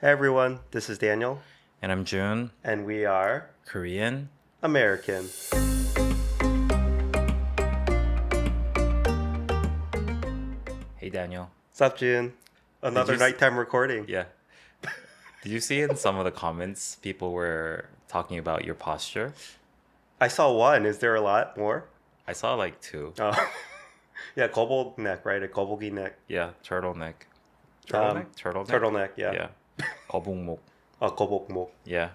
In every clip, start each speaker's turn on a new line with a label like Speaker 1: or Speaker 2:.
Speaker 1: Hey everyone, this is Daniel,
Speaker 2: And I'm Jun,
Speaker 1: and we are
Speaker 2: Korean.
Speaker 1: American.
Speaker 2: Hey Daniel.
Speaker 1: What's up, June?
Speaker 2: Did you
Speaker 1: Another
Speaker 2: s-
Speaker 1: nighttime recording.
Speaker 2: yeah. Did you see in some of the comments people were talking about your posture?
Speaker 1: I saw one. Is there a lot more?
Speaker 2: I saw like two.
Speaker 1: Oh, yeah, kobold neck, right? A kobolgi neck.
Speaker 2: Yeah, turtleneck.
Speaker 1: Um,
Speaker 2: Turtleneck? Turtleneck?
Speaker 1: turtleneck, yeah.
Speaker 2: Yeah. 거북목.
Speaker 1: Kobokmok.
Speaker 2: Yeah.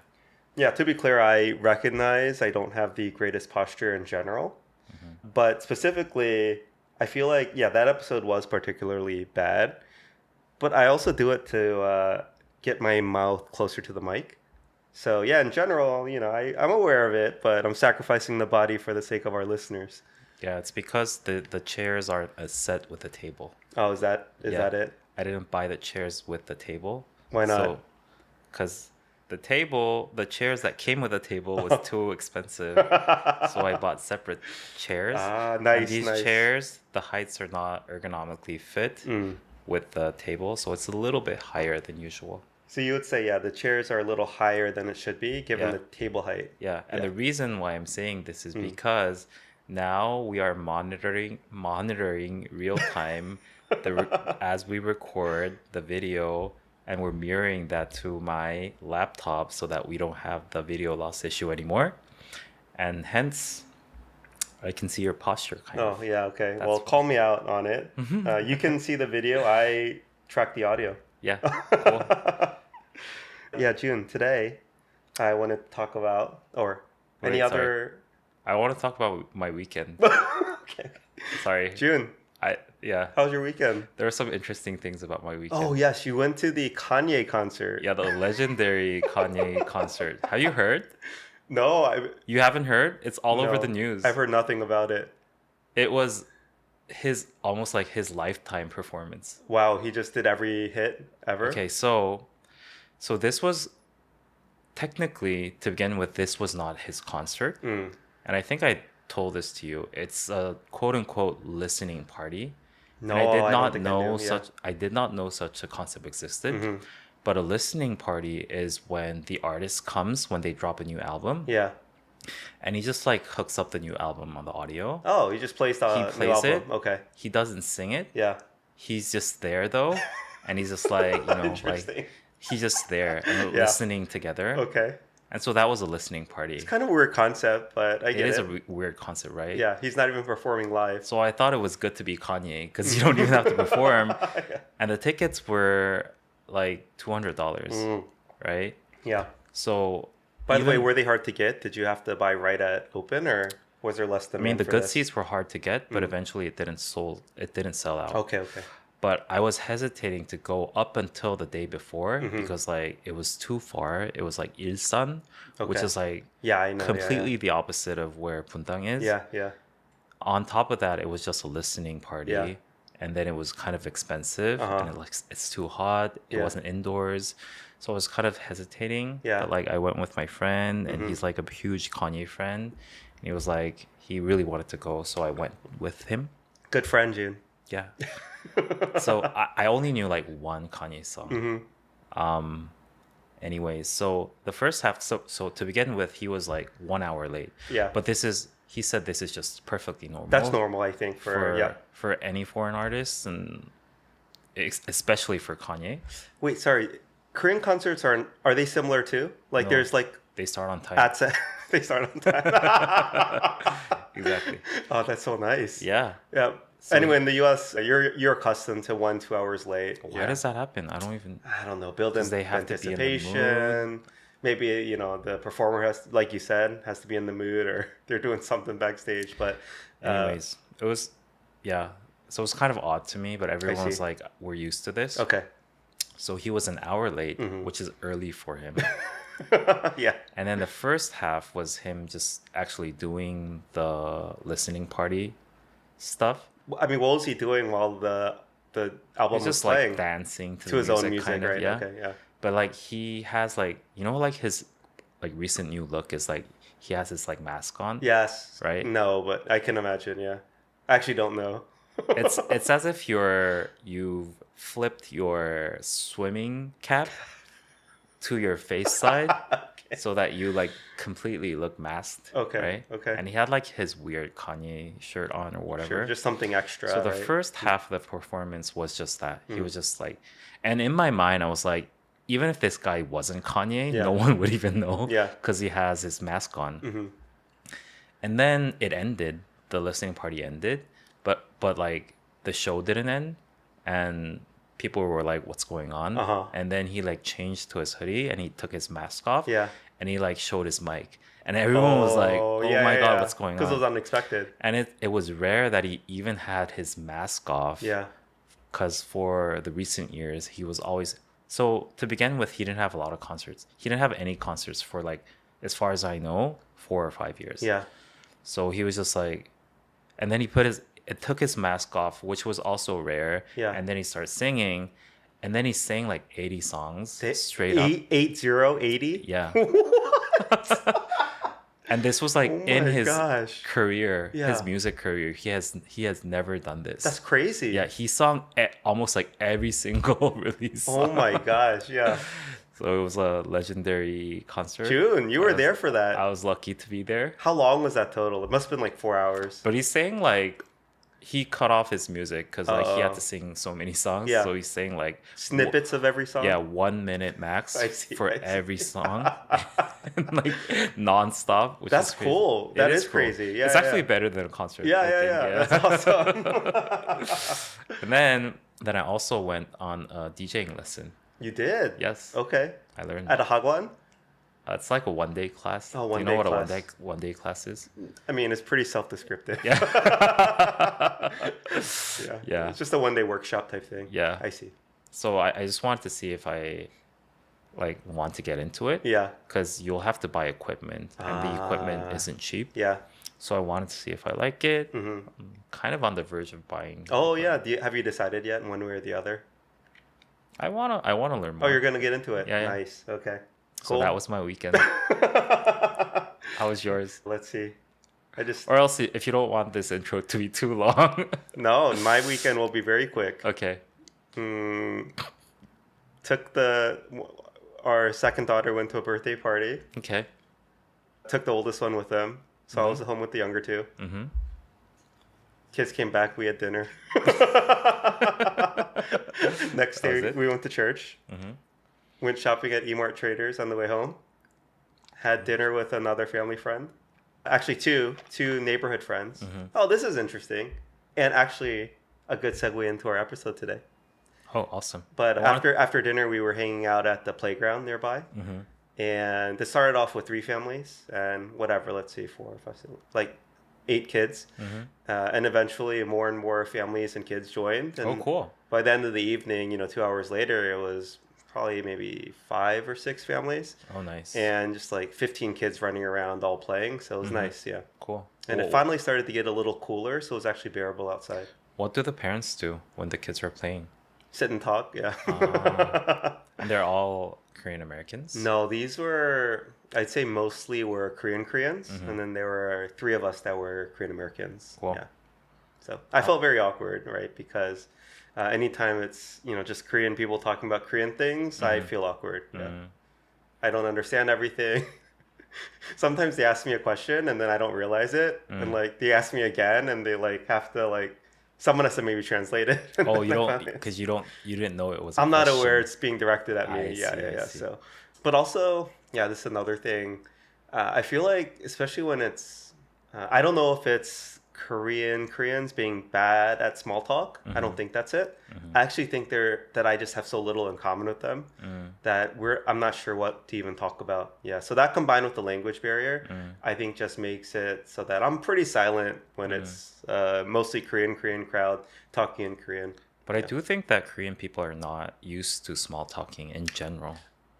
Speaker 1: Yeah, to be clear, I recognize I don't have the greatest posture in general,
Speaker 2: hmm
Speaker 1: but specifically, I feel like, yeah, that episode was particularly bad, but I also do it to get my mouth closer to the mic. So yeah, in general, I'm aware of it, but I'm sacrificing the body for the sake of our listeners.
Speaker 2: Yeah, it's because the chairs are a set with the table.
Speaker 1: Oh, is
Speaker 2: Yeah.
Speaker 1: that it?
Speaker 2: I didn't buy the chairs with the table.
Speaker 1: Why not?
Speaker 2: So, because the chairs that came with the table was too expensive. So I bought separate chairs. And
Speaker 1: Nice,
Speaker 2: these
Speaker 1: nice.
Speaker 2: chairs, the heights are not ergonomically fit
Speaker 1: Mm.
Speaker 2: with the table, so it's a little bit higher than usual.
Speaker 1: So you would say, yeah, the chairs are a little higher than it should be given
Speaker 2: Yeah,
Speaker 1: the table height.
Speaker 2: yeah. And
Speaker 1: Yeah.
Speaker 2: the reason why I'm saying this is
Speaker 1: Mm.
Speaker 2: because now we are monitoring real time as we record the video, and we're mirroring that to my laptop so that we don't have the video loss issue anymore. And hence I can see your posture kind
Speaker 1: Oh,
Speaker 2: of.
Speaker 1: yeah, okay.
Speaker 2: That's
Speaker 1: Well, call me out on it. You can see the video. I track the audio.
Speaker 2: Yeah, cool.
Speaker 1: Yeah, June, today I want to talk about, or any
Speaker 2: Wait, sorry.
Speaker 1: other.
Speaker 2: I want to talk about my weekend.
Speaker 1: Okay.
Speaker 2: Sorry.
Speaker 1: June,
Speaker 2: Yeah.
Speaker 1: how was your weekend?
Speaker 2: There are some interesting things about my
Speaker 1: Oh,
Speaker 2: weekend.
Speaker 1: yes, you went to the Kanye concert.
Speaker 2: Yeah, the legendary Kanye concert. Have you heard?
Speaker 1: No, I
Speaker 2: You haven't heard? It's all over the
Speaker 1: no, I've
Speaker 2: news.
Speaker 1: heard nothing about it.
Speaker 2: It was his almost like his lifetime performance.
Speaker 1: Wow, he just did every hit ever.
Speaker 2: Okay, so this was technically, to begin with, this was not his concert.
Speaker 1: Mm.
Speaker 2: And I think I told this to you. It's a quote unquote listening party. And
Speaker 1: No, I don't think I knew. Yeah.
Speaker 2: I did not know such a concept existed.
Speaker 1: Hmm.
Speaker 2: But a listening party is when the artist comes when they drop a new album,
Speaker 1: Yeah.
Speaker 2: and he just like hooks up the new album on the audio.
Speaker 1: Oh, he just plays
Speaker 2: He
Speaker 1: the new
Speaker 2: plays
Speaker 1: album.
Speaker 2: it.
Speaker 1: Okay.
Speaker 2: He doesn't sing it.
Speaker 1: Yeah.
Speaker 2: He's just there though, and he's just like, like
Speaker 1: Interesting.
Speaker 2: he's just there and
Speaker 1: Yeah.
Speaker 2: listening together.
Speaker 1: Okay.
Speaker 2: And so that was a listening party.
Speaker 1: It's kind of a weird concept, but I
Speaker 2: It
Speaker 1: get
Speaker 2: is
Speaker 1: it.
Speaker 2: a weird concept, right?
Speaker 1: Yeah, he's not even performing live.
Speaker 2: So I thought it was good to be Kanye because you don't even have to perform.
Speaker 1: Yeah.
Speaker 2: And the tickets were like $200,
Speaker 1: Mm.
Speaker 2: right?
Speaker 1: Yeah.
Speaker 2: So
Speaker 1: By the way,
Speaker 2: even-
Speaker 1: were they hard to get? Did you have to buy right at open, or was there less
Speaker 2: I
Speaker 1: demand
Speaker 2: mean, the
Speaker 1: for
Speaker 2: good
Speaker 1: this?
Speaker 2: seats were hard to get, but eventually it didn't sell out.
Speaker 1: Okay, okay.
Speaker 2: But I was hesitating to go up until the day before
Speaker 1: Mm-hmm.
Speaker 2: because like it was too far. It was like Ilsan, which
Speaker 1: Okay.
Speaker 2: is like
Speaker 1: Yeah, I know.
Speaker 2: completely the opposite of where Puntang is.
Speaker 1: Yeah, yeah.
Speaker 2: On top of that, it was just a listening party.
Speaker 1: Yeah.
Speaker 2: And then it was kind of expensive,
Speaker 1: Uh-huh.
Speaker 2: and it's too hot. It
Speaker 1: Yeah.
Speaker 2: wasn't indoors, so I was kind of hesitating.
Speaker 1: Yeah.
Speaker 2: But like I went with my friend, and
Speaker 1: Mhm.
Speaker 2: he's like a huge Kanye friend, and he was like he really wanted to go, so I went with him.
Speaker 1: Good friend, June.
Speaker 2: Yeah. So I only knew like one Kanye song.
Speaker 1: Mm-hmm.
Speaker 2: Anyways, so the first half, so to begin with, he was like 1 hour late.
Speaker 1: Yeah.
Speaker 2: But he said this is just perfectly normal.
Speaker 1: That's normal, I think,
Speaker 2: For any foreign artists, and especially for Kanye.
Speaker 1: Wait, sorry. Korean concerts are they similar too? Like
Speaker 2: No.
Speaker 1: there's like
Speaker 2: They start on time.
Speaker 1: they start on time.
Speaker 2: Exactly.
Speaker 1: Oh, that's so nice.
Speaker 2: Yeah.
Speaker 1: Yeah.
Speaker 2: So-
Speaker 1: Anyway, in the U.S., you're accustomed to 2 hours late.
Speaker 2: Why does that happen? I don't even.
Speaker 1: I don't know. Build
Speaker 2: 'Cause
Speaker 1: in
Speaker 2: they have to be in the
Speaker 1: anticipation. Maybe the performer has, like you said, has to be in the mood, or they're doing something backstage. But
Speaker 2: Anyways, it was, yeah. So it was kind of odd to me, but everyone was
Speaker 1: see.
Speaker 2: like, "We're used to this."
Speaker 1: okay.
Speaker 2: So he was an hour late,
Speaker 1: Mm-hmm.
Speaker 2: which is early for him.
Speaker 1: Yeah.
Speaker 2: And then the first half was him just actually doing the listening party stuff.
Speaker 1: I mean, what was he doing while the album
Speaker 2: He's
Speaker 1: was
Speaker 2: just
Speaker 1: playing?
Speaker 2: like dancing to
Speaker 1: To
Speaker 2: the
Speaker 1: his own music,
Speaker 2: kind of,
Speaker 1: right?
Speaker 2: yeah.
Speaker 1: Okay, yeah.
Speaker 2: But like he has like like his like recent new look is like he has his like mask on.
Speaker 1: Yes.
Speaker 2: Right?
Speaker 1: No, but I can imagine. Yeah. I actually don't know.
Speaker 2: It's as if you've flipped your swimming cap to your face side
Speaker 1: Okay.
Speaker 2: so that you like completely look masked,
Speaker 1: Okay.
Speaker 2: right?
Speaker 1: Okay.
Speaker 2: And he had like his weird Kanye shirt on or
Speaker 1: Sure.
Speaker 2: whatever.
Speaker 1: Just something
Speaker 2: So
Speaker 1: extra,
Speaker 2: the
Speaker 1: right?
Speaker 2: first half of the performance was just that. He
Speaker 1: Mm.
Speaker 2: was just like, and in my mind, I was like, even if this guy wasn't Kanye,
Speaker 1: Yeah.
Speaker 2: no one would even know
Speaker 1: Yeah.
Speaker 2: because he has his mask on.
Speaker 1: Mm-hmm.
Speaker 2: And then it ended. The listening party ended, but like the show didn't end, and people were like, "What's going on?"
Speaker 1: Uh-huh.
Speaker 2: And then he like changed to his hoodie and he took his mask off,
Speaker 1: Yeah.
Speaker 2: and he like showed his mic, and everyone was like,
Speaker 1: Oh,
Speaker 2: "Oh
Speaker 1: yeah,
Speaker 2: my
Speaker 1: yeah,
Speaker 2: God,
Speaker 1: yeah.
Speaker 2: what's going
Speaker 1: Because it
Speaker 2: on?"
Speaker 1: was unexpected.
Speaker 2: And it was rare that he even had his mask off,
Speaker 1: Yeah.
Speaker 2: because for the recent years he was always, so to begin with, he didn't have a lot of concerts. He didn't have any concerts for like, as far as I know, 4 or 5 years.
Speaker 1: Yeah.
Speaker 2: So he was just like, and then it took his mask off, which was also rare.
Speaker 1: Yeah.
Speaker 2: And then he started singing, and then he sang like 80 songs straight up.
Speaker 1: 80.
Speaker 2: Yeah. And this was like
Speaker 1: Oh
Speaker 2: in
Speaker 1: my
Speaker 2: his
Speaker 1: gosh.
Speaker 2: career, his
Speaker 1: Yeah.
Speaker 2: music career. He has never done this.
Speaker 1: That's crazy.
Speaker 2: Yeah, he sung almost like every single release
Speaker 1: Oh
Speaker 2: song.
Speaker 1: my gosh. Yeah.
Speaker 2: So it was a legendary concert.
Speaker 1: June, you were there for
Speaker 2: I
Speaker 1: that.
Speaker 2: was lucky to be there.
Speaker 1: How long was that total? It must have been like 4 hours.
Speaker 2: But he's saying like he cut off his music because like he had
Speaker 1: Oh.
Speaker 2: to sing so many songs.
Speaker 1: Yeah.
Speaker 2: So he's saying like
Speaker 1: Snippets of every song?
Speaker 2: yeah, 1 minute max
Speaker 1: I see,
Speaker 2: for
Speaker 1: I see.
Speaker 2: every song, and like nonstop. Which
Speaker 1: That's
Speaker 2: is crazy.
Speaker 1: cool.
Speaker 2: It
Speaker 1: That is
Speaker 2: cool.
Speaker 1: crazy. Yeah,
Speaker 2: it's actually
Speaker 1: yeah.
Speaker 2: better than a concert.
Speaker 1: Yeah,
Speaker 2: I
Speaker 1: yeah,
Speaker 2: think,
Speaker 1: yeah. That's awesome.
Speaker 2: And then I also went on a DJing lesson.
Speaker 1: You did?
Speaker 2: Yes,
Speaker 1: Okay.
Speaker 2: I learned.
Speaker 1: At a Hagwon?
Speaker 2: It's like a 1 day class.
Speaker 1: Oh,
Speaker 2: Do you
Speaker 1: 1
Speaker 2: know
Speaker 1: day
Speaker 2: what
Speaker 1: class.
Speaker 2: a one day class is?
Speaker 1: I mean, it's pretty self-descriptive.
Speaker 2: Yeah.
Speaker 1: Yeah.
Speaker 2: Yeah.
Speaker 1: It's just a 1 day workshop type thing.
Speaker 2: Yeah.
Speaker 1: I see.
Speaker 2: So I just wanted to see if I like want to get into it.
Speaker 1: Yeah.
Speaker 2: Because you'll have to buy equipment, and the equipment
Speaker 1: Ah.
Speaker 2: isn't cheap.
Speaker 1: Yeah.
Speaker 2: So I wanted to see if I like it.
Speaker 1: Hmm.
Speaker 2: I'm kind of on the verge of buying.
Speaker 1: Oh, yeah. Have you decided yet in one way or the other?
Speaker 2: I wanna learn
Speaker 1: Oh,
Speaker 2: more.
Speaker 1: you're going to get into it?
Speaker 2: Yeah, yeah.
Speaker 1: Nice. Okay.
Speaker 2: So
Speaker 1: Cool.
Speaker 2: that was my weekend. How was yours?
Speaker 1: Let's see. I just...
Speaker 2: Or else, if you don't want this intro to be too long.
Speaker 1: No, my weekend will be very quick.
Speaker 2: Okay.
Speaker 1: Took our second daughter went to a birthday party.
Speaker 2: Okay.
Speaker 1: Took the oldest one with them. So I was home with the younger two.
Speaker 2: Mm-hmm.
Speaker 1: Kids came back. We had dinner. Next
Speaker 2: That was
Speaker 1: day,
Speaker 2: it?
Speaker 1: we went to church.
Speaker 2: Mm-hmm.
Speaker 1: Went shopping at Emart Traders on the way home. Had dinner with another family friend. Actually, two neighborhood friends.
Speaker 2: Mm-hmm.
Speaker 1: Oh, this is interesting. And actually, a good segue into our episode today.
Speaker 2: Oh, awesome.
Speaker 1: But
Speaker 2: I wanna-
Speaker 1: after dinner, we were hanging out at the playground nearby.
Speaker 2: Mm-hmm.
Speaker 1: And it started off with 3 families and whatever, let's see, 4 or 5, 6, like 8 kids.
Speaker 2: Mm-hmm.
Speaker 1: And eventually more and more families and kids joined. And
Speaker 2: Oh, cool.
Speaker 1: by the end of the evening, 2 hours later, it was probably maybe 5 or 6 families.
Speaker 2: Oh, nice.
Speaker 1: And just like 15 kids running around all playing. So it was nice, yeah.
Speaker 2: Cool.
Speaker 1: And
Speaker 2: Whoa.
Speaker 1: it finally started to get a little cooler, so it was actually bearable outside.
Speaker 2: What do the parents do when the kids are playing?
Speaker 1: Sit and talk, yeah.
Speaker 2: And they're all Korean Americans?
Speaker 1: No, these were, I'd say mostly were Koreans,
Speaker 2: Mhm.
Speaker 1: and then there were 3 of us that were Korean Americans.
Speaker 2: Cool.
Speaker 1: Yeah. So I felt very awkward, right? Because anytime it's, just Korean people talking about Korean things, I
Speaker 2: Mhm.
Speaker 1: feel awkward. Yeah.
Speaker 2: Mm.
Speaker 1: I don't understand everything. Sometimes they ask me a question and then I don't realize it. And like they ask me again and they like have to like, someone has to maybe translate it.
Speaker 2: Oh, you
Speaker 1: I
Speaker 2: don't,
Speaker 1: find it-
Speaker 2: because you didn't know it was a
Speaker 1: I'm not
Speaker 2: question.
Speaker 1: aware it's being directed at me.
Speaker 2: I
Speaker 1: Yeah,
Speaker 2: see,
Speaker 1: yeah,
Speaker 2: I
Speaker 1: yeah.
Speaker 2: see.
Speaker 1: So, but also, yeah, this is another thing. I feel like, especially when it's, I don't know if it's Koreans being bad at small talk. I don't think that's it. I actually think that I just have so little in common with them that I'm not sure what to even talk about. Yeah. So that combined with the language barrier, I think just makes it so that I'm pretty silent when it's mostly Korean crowd talking in Korean.
Speaker 2: But I do think that Korean people are not used to small talking in general.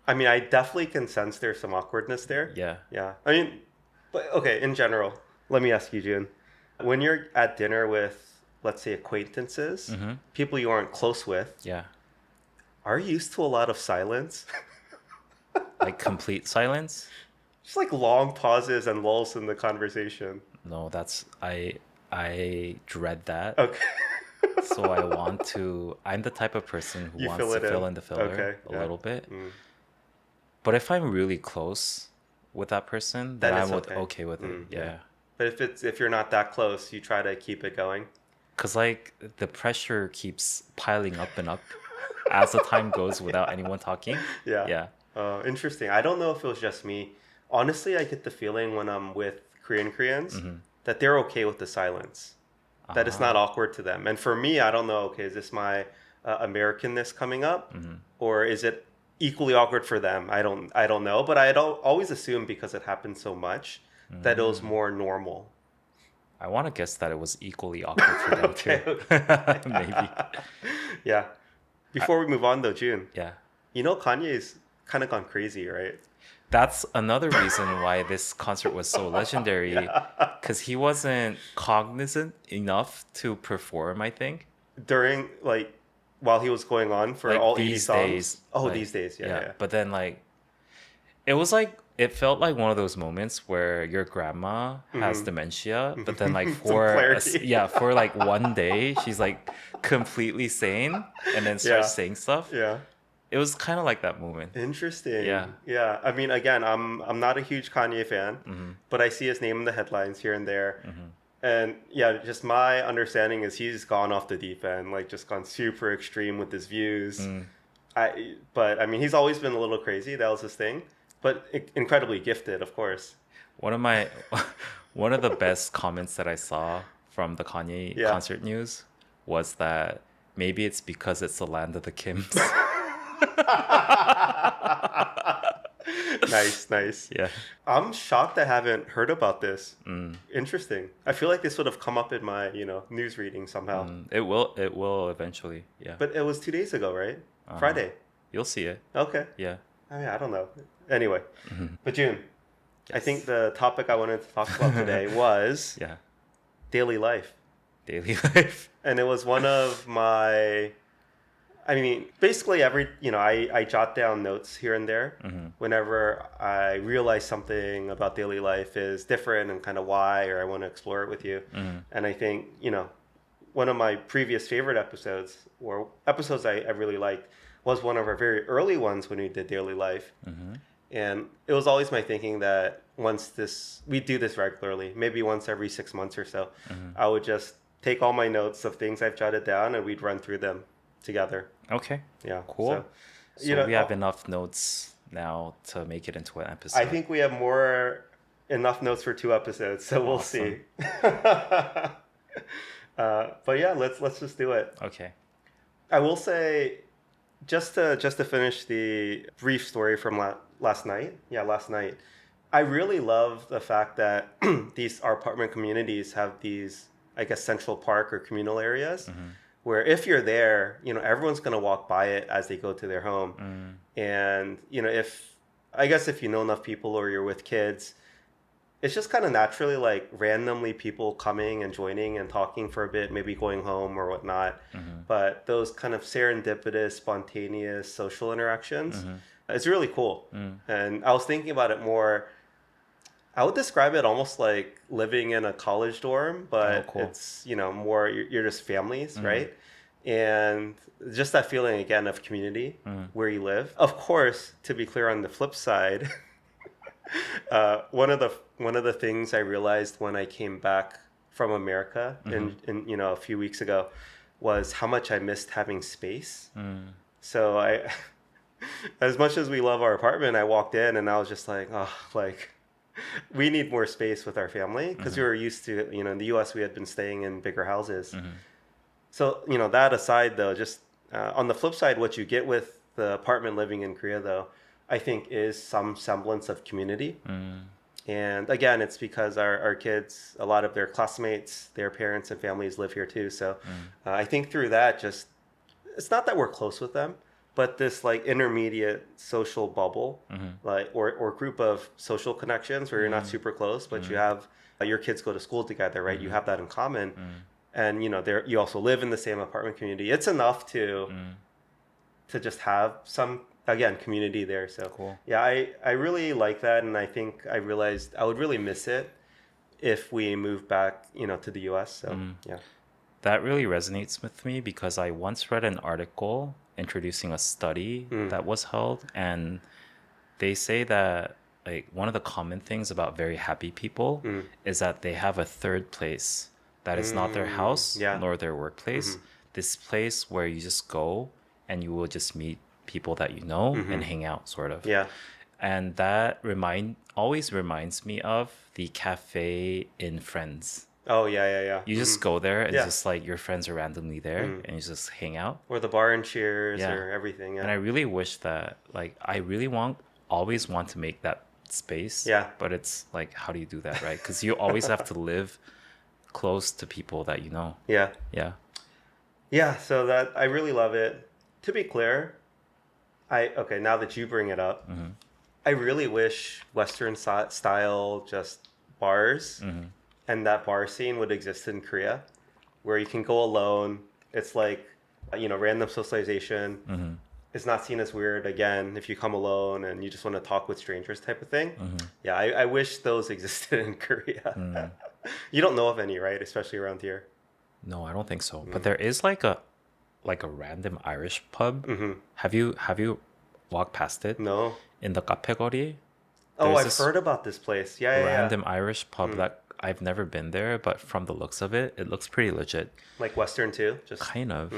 Speaker 1: I mean, I definitely can sense there's some awkwardness there.
Speaker 2: Yeah.
Speaker 1: Yeah. I mean, but okay, in general, let me ask you, Jun. When you're at dinner with, let's say, acquaintances, people you aren't close with,
Speaker 2: Yeah.
Speaker 1: are you used to a lot of silence?
Speaker 2: Like complete silence?
Speaker 1: Just like long pauses and lulls in the conversation.
Speaker 2: No, I dread that.
Speaker 1: Okay.
Speaker 2: So I'm the type of person who
Speaker 1: You
Speaker 2: wants
Speaker 1: fill
Speaker 2: to
Speaker 1: it
Speaker 2: fill
Speaker 1: in.
Speaker 2: in the filler
Speaker 1: Okay,
Speaker 2: a
Speaker 1: yeah.
Speaker 2: little bit. But if I'm really close with that person, then
Speaker 1: Then
Speaker 2: I'm
Speaker 1: it's okay.
Speaker 2: okay with it.
Speaker 1: Yeah.
Speaker 2: Yeah.
Speaker 1: But if you're not that close, you try to keep it going.
Speaker 2: Because, like, the pressure keeps piling up and up as the time goes without
Speaker 1: Yeah.
Speaker 2: anyone talking.
Speaker 1: Yeah.
Speaker 2: Yeah.
Speaker 1: Interesting. I don't know if it was just me. Honestly, I get the feeling when I'm with Koreans
Speaker 2: Mm-hmm.
Speaker 1: that they're okay with the silence, that it's not
Speaker 2: Ah.
Speaker 1: awkward to them. And for me, I don't know, okay, is this my Americanness coming up,
Speaker 2: Mm-hmm.
Speaker 1: or is it equally awkward for them? I don't know, but always assume because it happens so much that it was
Speaker 2: Mm.
Speaker 1: more normal.
Speaker 2: I want to guess that it was equally awkward for them too.
Speaker 1: Okay, okay.
Speaker 2: Maybe.
Speaker 1: Yeah.
Speaker 2: I,
Speaker 1: Before we move on though, June,
Speaker 2: yeah.
Speaker 1: you know Kanye's kind of gone crazy, right?
Speaker 2: That's another reason why this concert was so legendary,
Speaker 1: Yeah.
Speaker 2: because he wasn't cognizant enough to perform, I think.
Speaker 1: During like while he was going on for
Speaker 2: Like
Speaker 1: all 80
Speaker 2: these
Speaker 1: songs.
Speaker 2: days,
Speaker 1: Oh,
Speaker 2: like,
Speaker 1: these days. Yeah,
Speaker 2: yeah.
Speaker 1: yeah.
Speaker 2: But then, like, it was like, it felt like one of those moments where your grandma has
Speaker 1: Mm-hmm.
Speaker 2: dementia, but then, like,
Speaker 1: Some
Speaker 2: for
Speaker 1: clarity.
Speaker 2: yeah, for like one day, she's like completely sane and then starts
Speaker 1: Yeah.
Speaker 2: saying stuff.
Speaker 1: Yeah.
Speaker 2: It was kind of like that moment. Yeah.
Speaker 1: Interesting. Yeah. I mean, again, I'm not a huge Kanye fan,
Speaker 2: Mm-hmm.
Speaker 1: but I see his name in the headlines here and there.
Speaker 2: Mm-hmm.
Speaker 1: And yeah, just my understanding is he's gone off the deep end, like just gone super extreme with his views.
Speaker 2: Mm.
Speaker 1: But I mean, he's always been a little crazy. That was his thing. But incredibly gifted, of course.
Speaker 2: One of my one of the best comments that I saw from the Kanye
Speaker 1: Yeah.
Speaker 2: concert news was that maybe it's because it's the land of the Kims.
Speaker 1: Nice, nice.
Speaker 2: Yeah.
Speaker 1: I'm shocked I haven't heard about this.
Speaker 2: Mm.
Speaker 1: Interesting. I feel like this would have come up in my, news reading somehow.
Speaker 2: It will eventually. Yeah.
Speaker 1: But it was 2 days ago, right?
Speaker 2: Uh-huh.
Speaker 1: Friday.
Speaker 2: You'll see it.
Speaker 1: Okay.
Speaker 2: Yeah.
Speaker 1: I mean, I don't know. Anyway,
Speaker 2: Mhm.
Speaker 1: but June, I
Speaker 2: Yes.
Speaker 1: think the topic I wanted to talk about today was
Speaker 2: Yeah.
Speaker 1: daily life.
Speaker 2: Daily life.
Speaker 1: And it was one of my, I mean, basically I jot down notes here and there
Speaker 2: Hmm.
Speaker 1: whenever I realize something about daily life is different and kind of why, or I want to explore it with you.
Speaker 2: Hmm.
Speaker 1: And I think, one of my previous favorite episodes, or episodes I really liked, was one of our very early ones when we did daily life.
Speaker 2: Hmm.
Speaker 1: And it was always my thinking that we do this regularly, maybe once every 6 months or so,
Speaker 2: Hmm.
Speaker 1: I would just take all my notes of things I've jotted down and we'd run through them together.
Speaker 2: Okay.
Speaker 1: Yeah.
Speaker 2: Cool.
Speaker 1: So,
Speaker 2: So we have enough notes now to make it into an episode.
Speaker 1: I think we have enough notes for 2 episodes, so we'll see. But yeah, let's just do it.
Speaker 2: Okay.
Speaker 1: I will say, just to finish the brief story from last night. Yeah, last night. I really love the fact that our apartment communities have these, I guess, central park or communal areas
Speaker 2: Hmm.
Speaker 1: where if you're there, everyone's going to walk by it as they go to their home.
Speaker 2: Mm.
Speaker 1: And, if you know enough people or you're with kids, it's just kind of naturally like randomly people coming and joining and talking for a bit, maybe going home or whatnot.
Speaker 2: Hmm.
Speaker 1: But those kind of serendipitous, spontaneous social interactions,
Speaker 2: Hmm.
Speaker 1: it's really cool.
Speaker 2: Mm.
Speaker 1: And I was thinking about it more. I would describe it almost like living in a college dorm,
Speaker 2: Oh,
Speaker 1: but
Speaker 2: cool.
Speaker 1: it's, more, you're just families,
Speaker 2: Mm.
Speaker 1: right? And just that feeling again of community
Speaker 2: Mm.
Speaker 1: where you live. Of course, to be clear on the flip side, one of the things I realized when I came back from America in a few weeks ago was how much I missed having space.
Speaker 2: Mm.
Speaker 1: So as much as we love our apartment, I walked in and I was just like, oh, like we need more space with our family because we were used to, in the U.S. we had been staying in bigger houses.
Speaker 2: Mhm.
Speaker 1: So, that aside though, just on the flip side, what you get with the apartment living in Korea though, I think is some semblance of community.
Speaker 2: Mm.
Speaker 1: And again, it's because our kids, a lot of their classmates, their parents and families live here too. So I think through that, just, it's not that we're close with them, but this like intermediate social bubble,
Speaker 2: Mhm.
Speaker 1: like, or group of social connections where you're not super close, but you have your kids go to school together, right? You have that in common. And, there, you also live in the same apartment community. It's enough to just have some, again, community there. So
Speaker 2: Cool.
Speaker 1: yeah, I really like that. And I think I realized I would really miss it if we moved back, to the US. So yeah.
Speaker 2: That really resonates with me because I once read an article introducing a study that was held, and they say that like one of the common things about very happy people
Speaker 1: Mm.
Speaker 2: is that they have a third place that is not their house
Speaker 1: Yeah.
Speaker 2: nor their workplace. This place where you just go and you will just meet people that you know and hang out, sort of.
Speaker 1: Yeah.
Speaker 2: And that always reminds me of the cafe in Friends.
Speaker 1: Oh, yeah, yeah, yeah.
Speaker 2: You just go there and
Speaker 1: Yeah.
Speaker 2: just like your friends are randomly there and you just hang out.
Speaker 1: Or the bar and cheers
Speaker 2: Yeah.
Speaker 1: or everything.
Speaker 2: And
Speaker 1: Yeah.
Speaker 2: I really wish that like I really always want to make that space.
Speaker 1: Yeah.
Speaker 2: But it's like, how do you do that, right? Because you always have to live close to people that you know.
Speaker 1: Yeah.
Speaker 2: Yeah.
Speaker 1: Yeah. So that I really love it. To be clear, okay, now that you bring it up, I really wish Western style just bars and that bar scene would exist in Korea, where you can go alone. It's like, random socialization. It's not seen as weird again if you come alone and you just want to talk with strangers type of thing. Yeah, I wish those existed in Korea. You don't know of any, right? Especially around here.
Speaker 2: No, I don't think so. But there is like a random Irish pub. Have you walked past it?
Speaker 1: No.
Speaker 2: In the 카페거리?
Speaker 1: Oh,
Speaker 2: There's
Speaker 1: I've
Speaker 2: this
Speaker 1: heard about this place. Yeah, yeah, yeah.
Speaker 2: random Irish pub that I've never been there, but from the looks of it, it looks pretty legit.
Speaker 1: Like Western too? Just
Speaker 2: Kind of.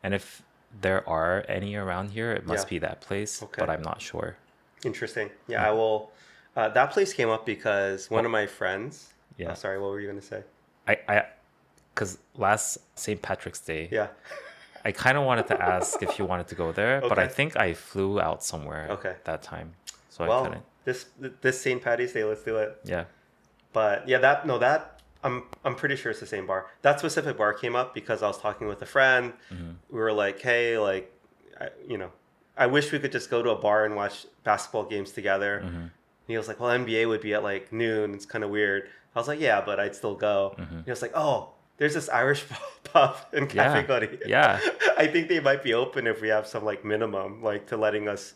Speaker 2: And if there are any around here, it must
Speaker 1: Yeah.
Speaker 2: be that place,
Speaker 1: Okay.
Speaker 2: but I'm not sure.
Speaker 1: interesting. Yeah, I will. That place came up because one of my friends.
Speaker 2: Yeah.
Speaker 1: Oh, sorry, what were you going to say?
Speaker 2: Because last St. Patrick's Day,
Speaker 1: Yeah.
Speaker 2: I kind of wanted to ask if you wanted to go there, but I
Speaker 1: Okay.
Speaker 2: think I flew out somewhere
Speaker 1: Okay.
Speaker 2: that time, so I
Speaker 1: Well,
Speaker 2: couldn't.
Speaker 1: this St. Patty's Day, let's do it.
Speaker 2: Yeah.
Speaker 1: But yeah, that I'm pretty sure it's the same bar. That specific bar came up because I was talking with a friend. We were like, hey, like, I wish we could just go to a bar and watch basketball games together. And he was like, well, NBA would be at like noon. It's kind of weird. I was like, yeah, but I'd still go. He was like, oh, there's this Irish pub in Cafe
Speaker 2: Yeah.
Speaker 1: Gori.
Speaker 2: Yeah.
Speaker 1: I think they might be open if we have some like minimum, like to letting us,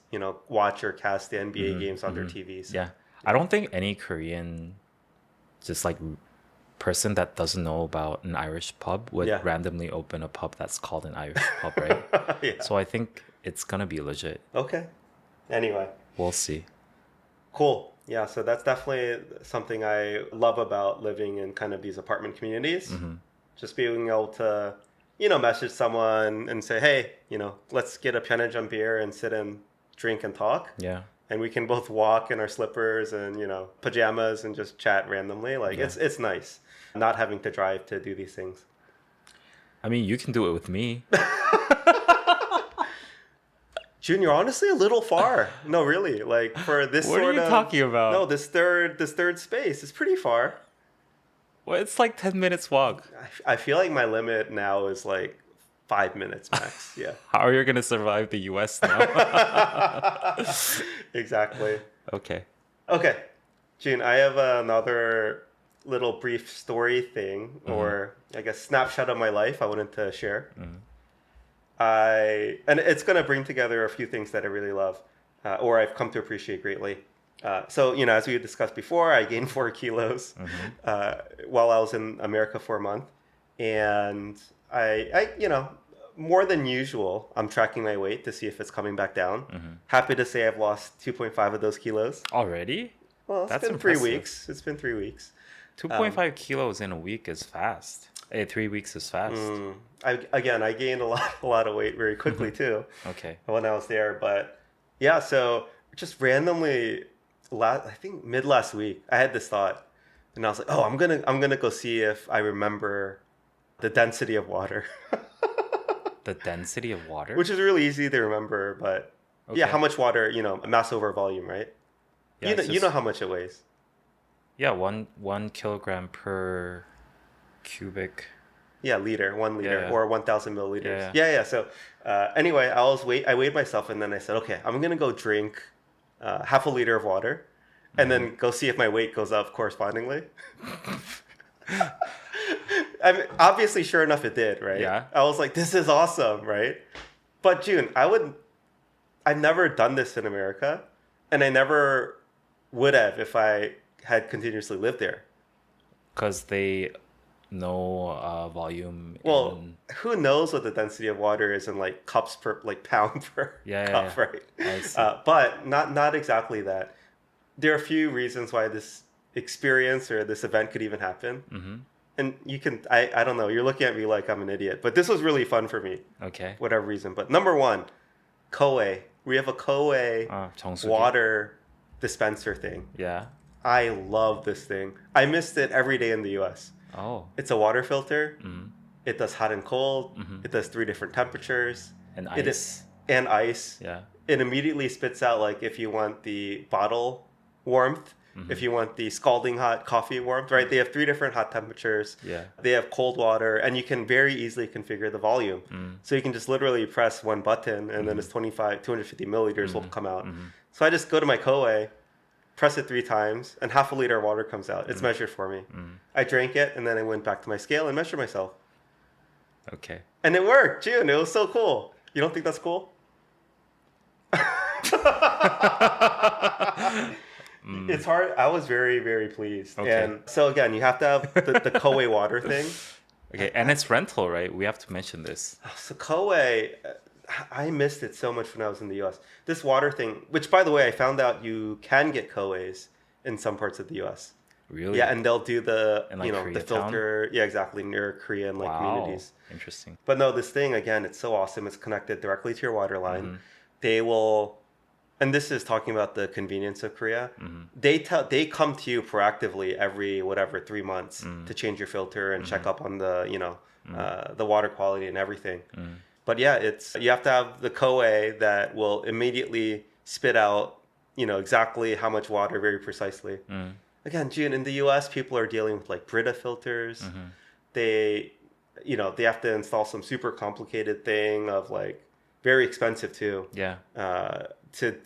Speaker 1: watch or cast the NBA games on their TVs.
Speaker 2: Yeah. I don't think any Korean just like person that doesn't know about an Irish pub would
Speaker 1: Yeah.
Speaker 2: randomly open a pub that's called an Irish pub, right?
Speaker 1: Yeah.
Speaker 2: So I think it's gonna be legit.
Speaker 1: Okay. Anyway,
Speaker 2: We'll see.
Speaker 1: cool. Yeah, so that's definitely something I love about living in kind of these apartment communities. Just being able to, message someone and say, hey, let's get a pyeonjang beer and sit and drink and talk.
Speaker 2: Yeah.
Speaker 1: And we can both walk in our slippers and, pajamas and just chat randomly. Like,
Speaker 2: Yeah.
Speaker 1: it's nice not having to drive to do these things.
Speaker 2: I mean, you can do it with me.
Speaker 1: Jun, you're honestly a little far. No, really. Like, for this
Speaker 2: What are
Speaker 1: sort
Speaker 2: you
Speaker 1: of...
Speaker 2: talking about?
Speaker 1: No, this third space is pretty far.
Speaker 2: Well, it's like 10 minutes walk.
Speaker 1: I feel like my limit now is like 5 minutes max. Yeah.
Speaker 2: How are you gonna survive the US now?
Speaker 1: Exactly.
Speaker 2: Okay.
Speaker 1: Okay. June, I have another little brief story thing, or I guess snapshot of my life I wanted to share. And it's going to bring together a few things that I really love, or I've come to appreciate greatly. So, as we discussed before, I gained 4 kilos while I was in America for a month. And I more than usual, I'm tracking my weight to see if it's coming back down. Happy to say I've lost 2.5 of those kilos.
Speaker 2: Already?
Speaker 1: Well, it's
Speaker 2: That's
Speaker 1: been
Speaker 2: impressive.
Speaker 1: 3 weeks. It's been 3 weeks.
Speaker 2: 2.5 kilos in a week is fast. Hey, 3 weeks is fast.
Speaker 1: I gained a lot of weight very quickly too
Speaker 2: Okay.
Speaker 1: when I was there. But yeah, so just randomly, I think mid last week, I had this thought, and I was like, oh, I'm gonna go see if I remember the density of water,
Speaker 2: The density of water?
Speaker 1: which is really easy to remember. But yeah,
Speaker 2: Okay.
Speaker 1: how much water, mass over volume, right?
Speaker 2: Yeah,
Speaker 1: you know,
Speaker 2: it's
Speaker 1: you know
Speaker 2: just-
Speaker 1: how much it weighs.
Speaker 2: Yeah, one kilogram per cubic.
Speaker 1: Yeah, liter, 1 liter,
Speaker 2: Yeah.
Speaker 1: or 1,000 milliliters.
Speaker 2: Yeah.
Speaker 1: Yeah. So anyway, I weighed myself, and then I said, okay, I'm gonna go drink half a liter of water, and then go see if my weight goes up correspondingly. I mean, obviously, sure enough, it did, right?
Speaker 2: Yeah.
Speaker 1: I was like, this is awesome, right? But June, I've never done this in America, and I never would have if I had continuously lived there.
Speaker 2: Because they no volume
Speaker 1: Well,
Speaker 2: in.
Speaker 1: who knows what the density of water is in like cups per like pound per
Speaker 2: Yeah, yeah,
Speaker 1: cup,
Speaker 2: yeah.
Speaker 1: right?
Speaker 2: I see.
Speaker 1: But not exactly that. There are a few reasons why this experience or this event could even happen.
Speaker 2: Mm-hmm.
Speaker 1: And you can, I don't know, you're looking at me like I'm an idiot, but this was really fun for me,
Speaker 2: Okay.
Speaker 1: whatever reason. But number one, Koei. We have a Koei
Speaker 2: 정수기.
Speaker 1: water dispenser thing.
Speaker 2: Yeah.
Speaker 1: I love this thing. I missed it every day in the US.
Speaker 2: Oh.
Speaker 1: It's a water filter.
Speaker 2: Mm-hmm.
Speaker 1: It does hot and cold.
Speaker 2: Mm-hmm.
Speaker 1: It does three different temperatures.
Speaker 2: And
Speaker 1: It
Speaker 2: ice.
Speaker 1: and ice.
Speaker 2: Yeah.
Speaker 1: It immediately spits out like if you want the bottle warmth,
Speaker 2: Mm-hmm.
Speaker 1: if you want the scalding hot coffee warmth, right? They have three different hot temperatures.
Speaker 2: Yeah.
Speaker 1: They have cold water, and you can very easily configure the volume.
Speaker 2: Mm.
Speaker 1: So you can just literally press one button, and then it's 250 milliliters will come out. So I just go to my Koei, press it 3 times, and half a liter of water comes out. It's measured for me. I drank it, and then I went back to my scale and measured myself.
Speaker 2: Okay.
Speaker 1: And it worked, June. It was so cool. You don't think that's cool? It's hard. I was very, very pleased.
Speaker 2: Okay.
Speaker 1: And so again, you have to have the Koei water thing.
Speaker 2: Okay, and it's rental, right? We have to mention this.
Speaker 1: So Koei, I missed it so much when I was in the US. This water thing, which by the way, I found out you can get Koeis in some parts of the US.
Speaker 2: Really?
Speaker 1: Yeah, and they'll do the
Speaker 2: In, like,
Speaker 1: the
Speaker 2: Koreatown?
Speaker 1: filter. Yeah, exactly, near Korean like
Speaker 2: Wow.
Speaker 1: communities.
Speaker 2: Interesting.
Speaker 1: But no, this thing again, it's so awesome. It's connected directly to your water line. They will, and this is talking about the convenience of Korea. They come to you proactively every 3 months to change your filter and check up on the the water quality and everything. But yeah, it's you have to have the Koei that will immediately spit out exactly how much water very precisely. Again, June, in the U.S., people are dealing with like Brita filters. They they have to install some super complicated thing of like very expensive too.
Speaker 2: Yeah.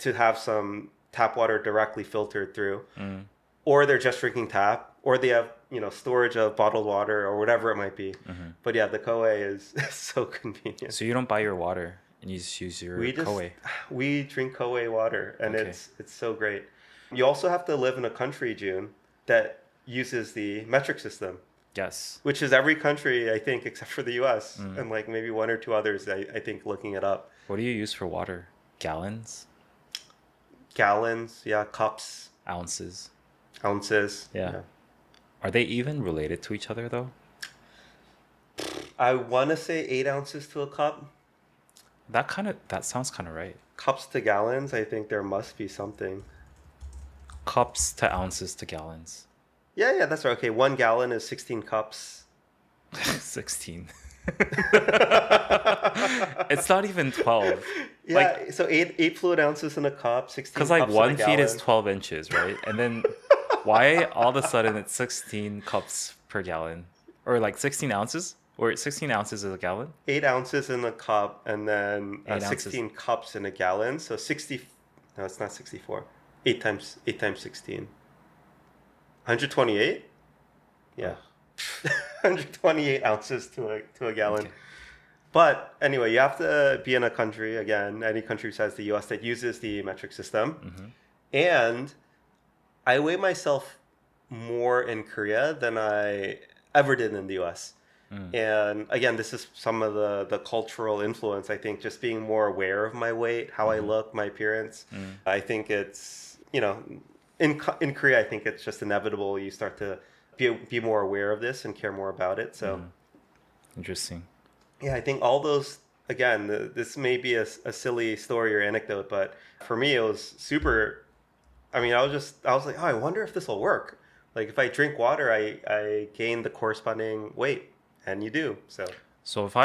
Speaker 1: To have some tap water directly filtered through, or they're just drinking tap, or they have storage of bottled water or whatever it might be. But yeah, the Koei is so convenient.
Speaker 2: So you don't buy your water and you just use your Koei.
Speaker 1: We drink Koei water, and
Speaker 2: Okay.
Speaker 1: it's so great. You also have to live in a country, June, that uses the metric system,
Speaker 2: Yes.
Speaker 1: which is every country, I think, except for the U.S. and like maybe one or two others. I think looking it up.
Speaker 2: What do you use for water? Gallons?
Speaker 1: Gallons, yeah, cups,
Speaker 2: Ounces?
Speaker 1: ounces.
Speaker 2: Yeah. Are they even related to each other though?
Speaker 1: I want to say 8 ounces to a cup.
Speaker 2: That sounds kind of right.
Speaker 1: Cups to gallons, I think there must be something.
Speaker 2: Cups to ounces to gallons.
Speaker 1: Yeah, that's right. Okay, 1 gallon is 16 cups.
Speaker 2: 16. It's not even 12.
Speaker 1: Yeah, so eight fluid ounces in a cup, 16
Speaker 2: Because
Speaker 1: cups
Speaker 2: like
Speaker 1: in a
Speaker 2: 1 feet is
Speaker 1: gallon.
Speaker 2: 12 inches, right? And then why all of a sudden it's 16 cups per gallon? Or like 16 ounces? Or 16 ounces is a gallon?
Speaker 1: 8 ounces in a cup, and then
Speaker 2: 8 ounces.
Speaker 1: 16 cups in a gallon. So 60. No, it's not 64. 8 times 16. 128. Yeah, 128 ounces to a gallon.
Speaker 2: Okay.
Speaker 1: But anyway, you have to be in a country, again, any country besides the US that uses the metric system. And I weigh myself more in Korea than I ever did in the US. And again, this is some of the cultural influence, I think, just being more aware of my weight, how I look, my appearance. I think it's, in Korea, I think it's just inevitable. You start to be more aware of this and care more about it. So,
Speaker 2: Interesting.
Speaker 1: yeah, I think all those, again, this may be a silly story or anecdote, but for me, it was super. I mean, I was like, oh, I wonder if this will work. Like, if I drink water, I gain the corresponding weight, and you do.
Speaker 2: So if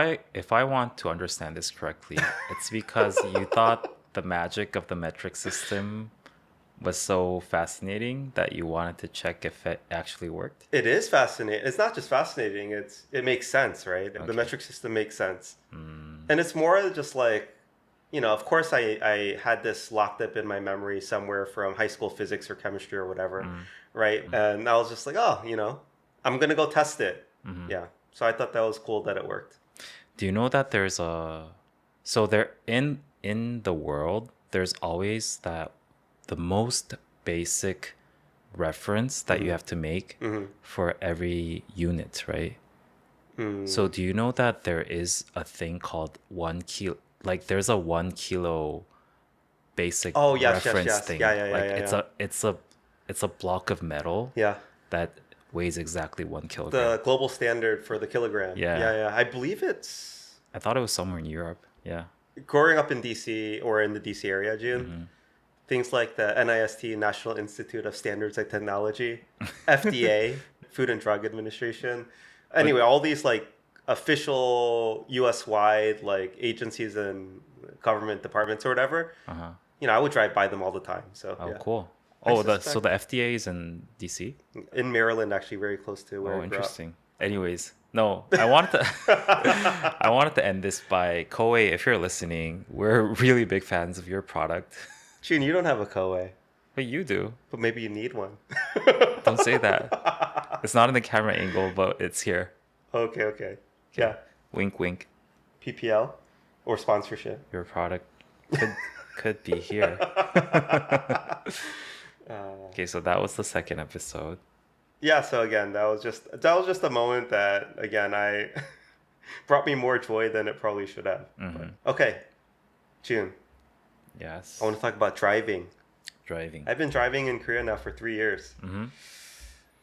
Speaker 2: I want to understand this correctly, it's because you thought the magic of the metric system was so fascinating that you wanted to check if it actually worked?
Speaker 1: It is fascinating. It's not just fascinating. It makes sense, right? The
Speaker 2: Okay.
Speaker 1: metric system makes sense, and it's more just like, of course, I had this locked up in my memory somewhere from high school physics or chemistry or whatever, right? And I was just like, oh, I'm gonna go test it. Yeah. So I thought that was cool that it worked.
Speaker 2: Do you know that there's so there in the world there's always the most basic reference that you have to make for every unit, right? So do you know that there is a thing called 1 kilo? Like there's a 1 kilo basic
Speaker 1: Oh, yes, yes,
Speaker 2: reference
Speaker 1: yes. Yeah,
Speaker 2: thing.
Speaker 1: yeah, yeah,
Speaker 2: Like
Speaker 1: yeah,
Speaker 2: it's
Speaker 1: yeah.
Speaker 2: a block of metal
Speaker 1: Yeah.
Speaker 2: that weighs exactly 1 kilogram.
Speaker 1: The global standard for the kilogram.
Speaker 2: Yeah.
Speaker 1: Yeah, yeah. I believe it's
Speaker 2: I thought it was somewhere in Europe. Yeah.
Speaker 1: growing up in DC or in the DC area, June.
Speaker 2: Mm-hmm.
Speaker 1: Things like the NIST, National Institute of Standards and Technology, FDA, Food and Drug Administration.
Speaker 2: But
Speaker 1: Anyway, all these like official US wide like agencies and government departments or whatever,
Speaker 2: uh-huh.
Speaker 1: I would drive by them all the time. So
Speaker 2: Oh,
Speaker 1: yeah.
Speaker 2: cool.
Speaker 1: I
Speaker 2: Oh, the
Speaker 1: suspect
Speaker 2: FDA is in DC?
Speaker 1: in Maryland, actually very close to where
Speaker 2: Oh,
Speaker 1: I grew up.
Speaker 2: interesting. Anyways, no, I wanted to I wanted to end this by Koei, if you're listening, we're really big fans of your product.
Speaker 1: June, you don't have a Koei,
Speaker 2: But you do.
Speaker 1: but maybe you need one.
Speaker 2: Don't say that. It's not in the camera angle, but it's here.
Speaker 1: Okay, okay.
Speaker 2: Okay.
Speaker 1: Yeah.
Speaker 2: Wink wink.
Speaker 1: PPL or sponsorship.
Speaker 2: Your product could could be here. Okay, so that was the second episode.
Speaker 1: Yeah, so again, that was just a moment that again I brought me more joy than it probably should have. But,
Speaker 2: Mm-hmm.
Speaker 1: okay, June,
Speaker 2: Yes.
Speaker 1: I want to talk about driving.
Speaker 2: Driving.
Speaker 1: I've been driving in Korea now for 3 years.
Speaker 2: Mm-hmm.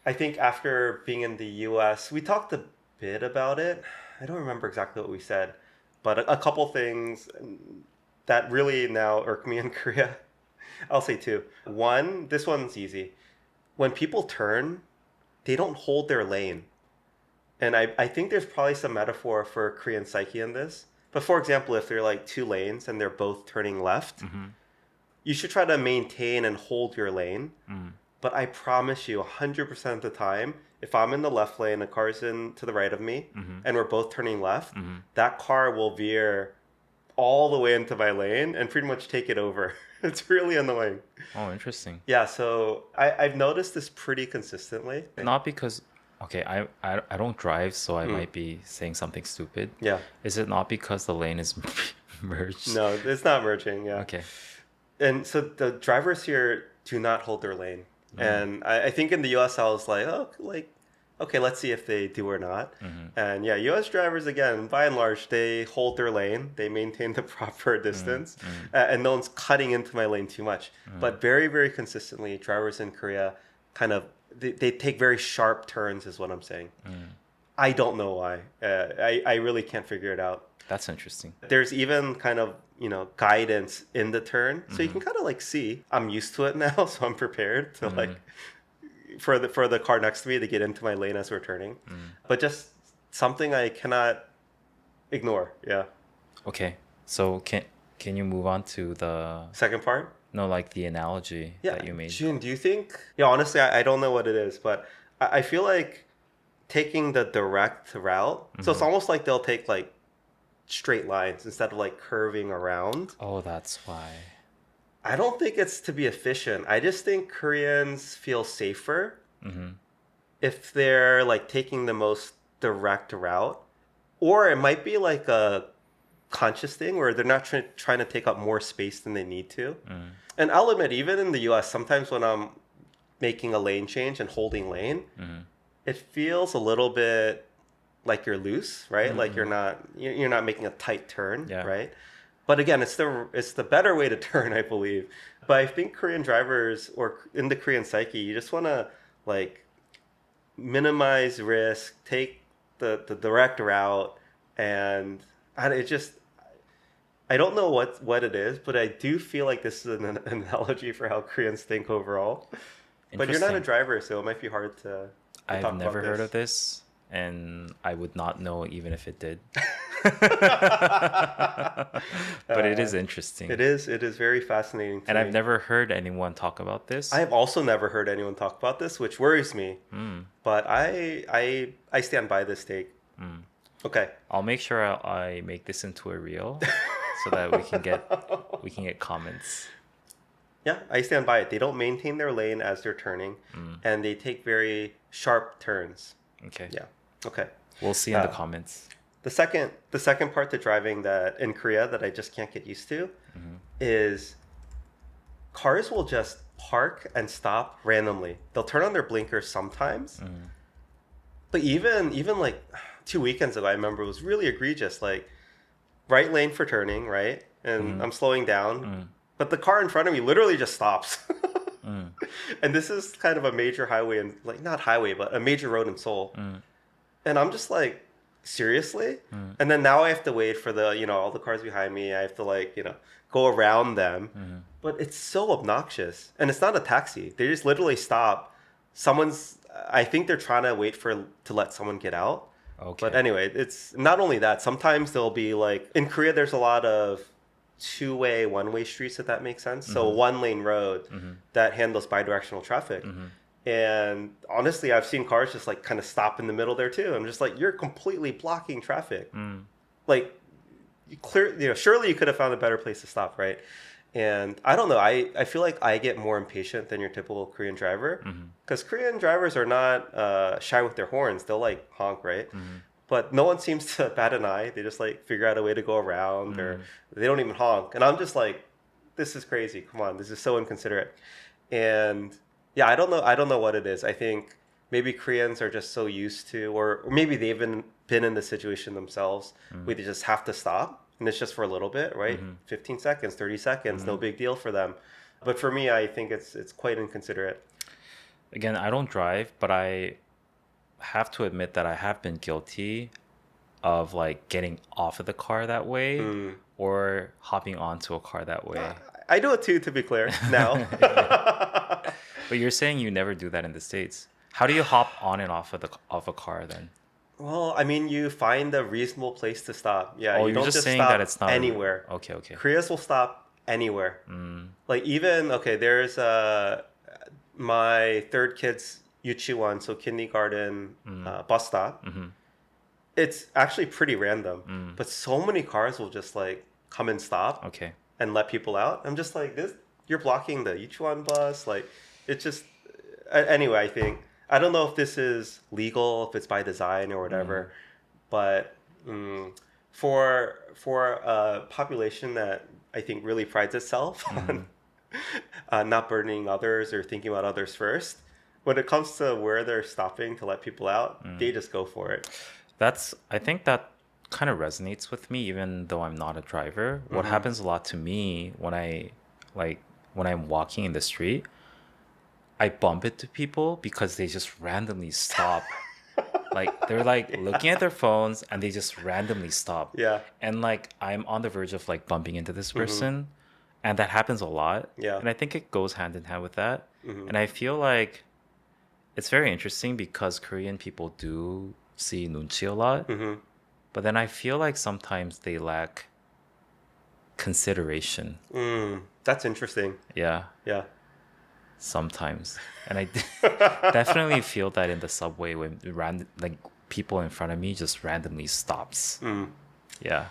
Speaker 1: I think after being in the US, we talked a bit about it. I don't remember exactly what we said, but a couple things that really now irk me in Korea. I'll say two. One, this one's easy. When people turn, they don't hold their lane. And I think there's probably some metaphor for Korean psyche in this. But for example, if they're like two lanes and they're both turning left,
Speaker 2: Mm-hmm.
Speaker 1: you should try to maintain and hold your lane.
Speaker 2: Mm.
Speaker 1: But I promise you, 100% of the time, if I'm in the left lane, a car's in to the right of me,
Speaker 2: Mm-hmm.
Speaker 1: and we're both turning left,
Speaker 2: Mm-hmm.
Speaker 1: that car will veer all the way into my lane and pretty much take it over. It's really annoying.
Speaker 2: Oh, interesting.
Speaker 1: Yeah, so I've noticed this pretty consistently.
Speaker 2: Not because, okay, I don't drive, so I
Speaker 1: Mm.
Speaker 2: might be saying something stupid.
Speaker 1: Yeah.
Speaker 2: Is it not because the lane is merged?
Speaker 1: No, it's not merging. Yeah.
Speaker 2: Okay.
Speaker 1: And so the drivers here do not hold their lane. And I think in the US, I was like, oh, like, okay, let's see if they do or not.
Speaker 2: Mm-hmm.
Speaker 1: And yeah, US drivers, again, by and large, they hold their lane. They maintain the proper distance. And no one's cutting into my lane too much. But very, very consistently, drivers in Korea kind of, they take very sharp turns, is what I'm saying. I don't know why. I really can't figure it out.
Speaker 2: That's interesting.
Speaker 1: There's even kind of, guidance in the turn. So you can kind of like see, I'm used to it now, so I'm prepared to like for the car next to me to get into my lane as we're turning. But just something I cannot ignore. Yeah.
Speaker 2: Okay. So can you move on to the
Speaker 1: Second part?
Speaker 2: no, like the analogy
Speaker 1: Yeah.
Speaker 2: that you made?
Speaker 1: Jun, do you think? Yeah, honestly, I don't know what it is, but I feel like taking the direct route. So it's almost like they'll take like straight lines instead of like curving around.
Speaker 2: Oh, that's why.
Speaker 1: I don't think it's to be efficient. I just think Koreans feel safer
Speaker 2: Mm-hmm.
Speaker 1: if they're like taking the most direct route. Or it might be like a conscious thing where they're not trying to take up more space than they need to. And I'll admit, even in the US, sometimes when I'm making a lane change and holding lane, it feels a little bit like you're loose, right? Like you're not making a tight turn,
Speaker 2: Yeah.
Speaker 1: right? But again, it's the better way to turn, I believe. But I think Korean drivers or in the Korean psyche, you just want to like minimize risk, take the direct route, and I don't know what it is, but I do feel like this is an analogy for how Koreans think overall. But you're not a
Speaker 2: Interesting.
Speaker 1: driver, so it might be hard to
Speaker 2: I've
Speaker 1: talk
Speaker 2: never
Speaker 1: about
Speaker 2: heard
Speaker 1: this.
Speaker 2: of this, and I would not know even if it did. But it is interesting.
Speaker 1: It is very fascinating to
Speaker 2: And
Speaker 1: me.
Speaker 2: I've never heard anyone talk about this.
Speaker 1: I have also never heard anyone talk about this, which worries me. But I stand by this take. Okay.
Speaker 2: I'll make sure I make this into a reel so that we can get comments.
Speaker 1: Yeah, I stand by it. They don't maintain their lane as they're turning, and they take very sharp turns.
Speaker 2: Okay.
Speaker 1: Yeah. Okay.
Speaker 2: We'll see in the comments.
Speaker 1: The second part to driving that in Korea that I just can't get used to is cars will just park and stop randomly. They'll turn on their blinkers sometimes. But even like 2 weekends ago, I remember it was really egregious. Like, right lane for turning, right? And
Speaker 2: Mm-hmm.
Speaker 1: I'm slowing down,
Speaker 2: Mm,
Speaker 1: but the car in front of me literally just stops.
Speaker 2: mm,
Speaker 1: And this is kind of a major highway, and like not highway, but a major road in Seoul.
Speaker 2: mm,
Speaker 1: And I'm just like, seriously?
Speaker 2: mm,
Speaker 1: And then now I have to wait for the, all the cars behind me. I have to like, go around them.
Speaker 2: mm.
Speaker 1: But it's so obnoxious. And it's not a taxi. They just literally stop. I think they're trying to wait to let someone get out. But
Speaker 2: Okay.
Speaker 1: anyway, it's not only that. Sometimes there'll be like, in Korea, there's a lot of two-way, one-way streets, if that makes sense. So
Speaker 2: Mm-hmm.
Speaker 1: one lane road
Speaker 2: Mm-hmm.
Speaker 1: that handles bi-directional traffic.
Speaker 2: Mm-hmm.
Speaker 1: And honestly, I've seen cars just like kind of stop in the middle there too. I'm just like, you're completely blocking traffic.
Speaker 2: Mm,
Speaker 1: Like, surely you could have found a better place to stop, right? And I don't know. I feel like I get more impatient than your typical Korean driver
Speaker 2: mm-hmm.
Speaker 1: because Korean drivers are not shy with their horns. They'll like honk, right?
Speaker 2: Mm-hmm.
Speaker 1: But no one seems to bat an eye. They just like figure out a way to go around, or
Speaker 2: Mm,
Speaker 1: they don't even honk. And I'm just like, this is crazy. Come on, this is so inconsiderate. And yeah, I don't know what it is. I think maybe Koreans are just so used to, or maybe they've been in the situation themselves
Speaker 2: mm,
Speaker 1: where they just have to stop, and it's just for a little bit, right?
Speaker 2: mm-hmm.
Speaker 1: 15 seconds, 30 seconds, no
Speaker 2: Mm-hmm.
Speaker 1: big deal for them. But for me, I think it's quite inconsiderate.
Speaker 2: Again, I don't drive, but I have to admit that I have been guilty of like getting off of the car that way
Speaker 1: Mm.
Speaker 2: or hopping onto a car that
Speaker 1: I
Speaker 2: way.
Speaker 1: I do it too, to be clear. Now.
Speaker 2: Yeah. But you're saying you never do that in the States. How do you hop on and off of a car then?
Speaker 1: Well, I mean, you find a reasonable place to stop. Yeah,
Speaker 2: Oh,
Speaker 1: you
Speaker 2: you're
Speaker 1: don't
Speaker 2: just
Speaker 1: just
Speaker 2: saying that
Speaker 1: stop
Speaker 2: it's not a...
Speaker 1: anywhere.
Speaker 2: Okay, okay.
Speaker 1: Koreans will stop anywhere.
Speaker 2: Mm,
Speaker 1: Like even okay, there's my third kid's yuchiwan, so kindergarten
Speaker 2: mm,
Speaker 1: bus stop.
Speaker 2: mm-hmm,
Speaker 1: It's actually pretty random,
Speaker 2: mm.
Speaker 1: but so many cars will just like come and stop
Speaker 2: Okay.
Speaker 1: and let people out. I'm just like, this, you're blocking the yuchiwan bus. Like, it's just anyway. I think I don't know if this is legal, if it's by design or
Speaker 2: Mm,
Speaker 1: whatever, but for a population that I think really prides itself
Speaker 2: mm-hmm,
Speaker 1: on not burdening others or thinking about others first, when it comes to where they're stopping to let people out,
Speaker 2: mm.
Speaker 1: they just go for it.
Speaker 2: I think that kind of resonates with me, even though I'm not a driver. What
Speaker 1: Hmm.
Speaker 2: happens a lot to me like, when I'm walking in the street, I bump into people because they just randomly stop. Like, they're like looking at their phones and they just randomly stop.
Speaker 1: Yeah.
Speaker 2: And like, I'm on the verge of like bumping into this
Speaker 1: Hmm.
Speaker 2: person, and that happens a lot.
Speaker 1: Yeah.
Speaker 2: And I think it goes hand in hand with that.
Speaker 1: Hmm.
Speaker 2: And I feel like it's very interesting because Korean people do see nunchi a lot.
Speaker 1: Hmm.
Speaker 2: But then I feel like sometimes they lack consideration.
Speaker 1: That's interesting.
Speaker 2: Yeah,
Speaker 1: Yeah.
Speaker 2: sometimes. And I definitely feel that in the subway when like people in front of me just randomly stops.
Speaker 1: Mm.
Speaker 2: Yeah.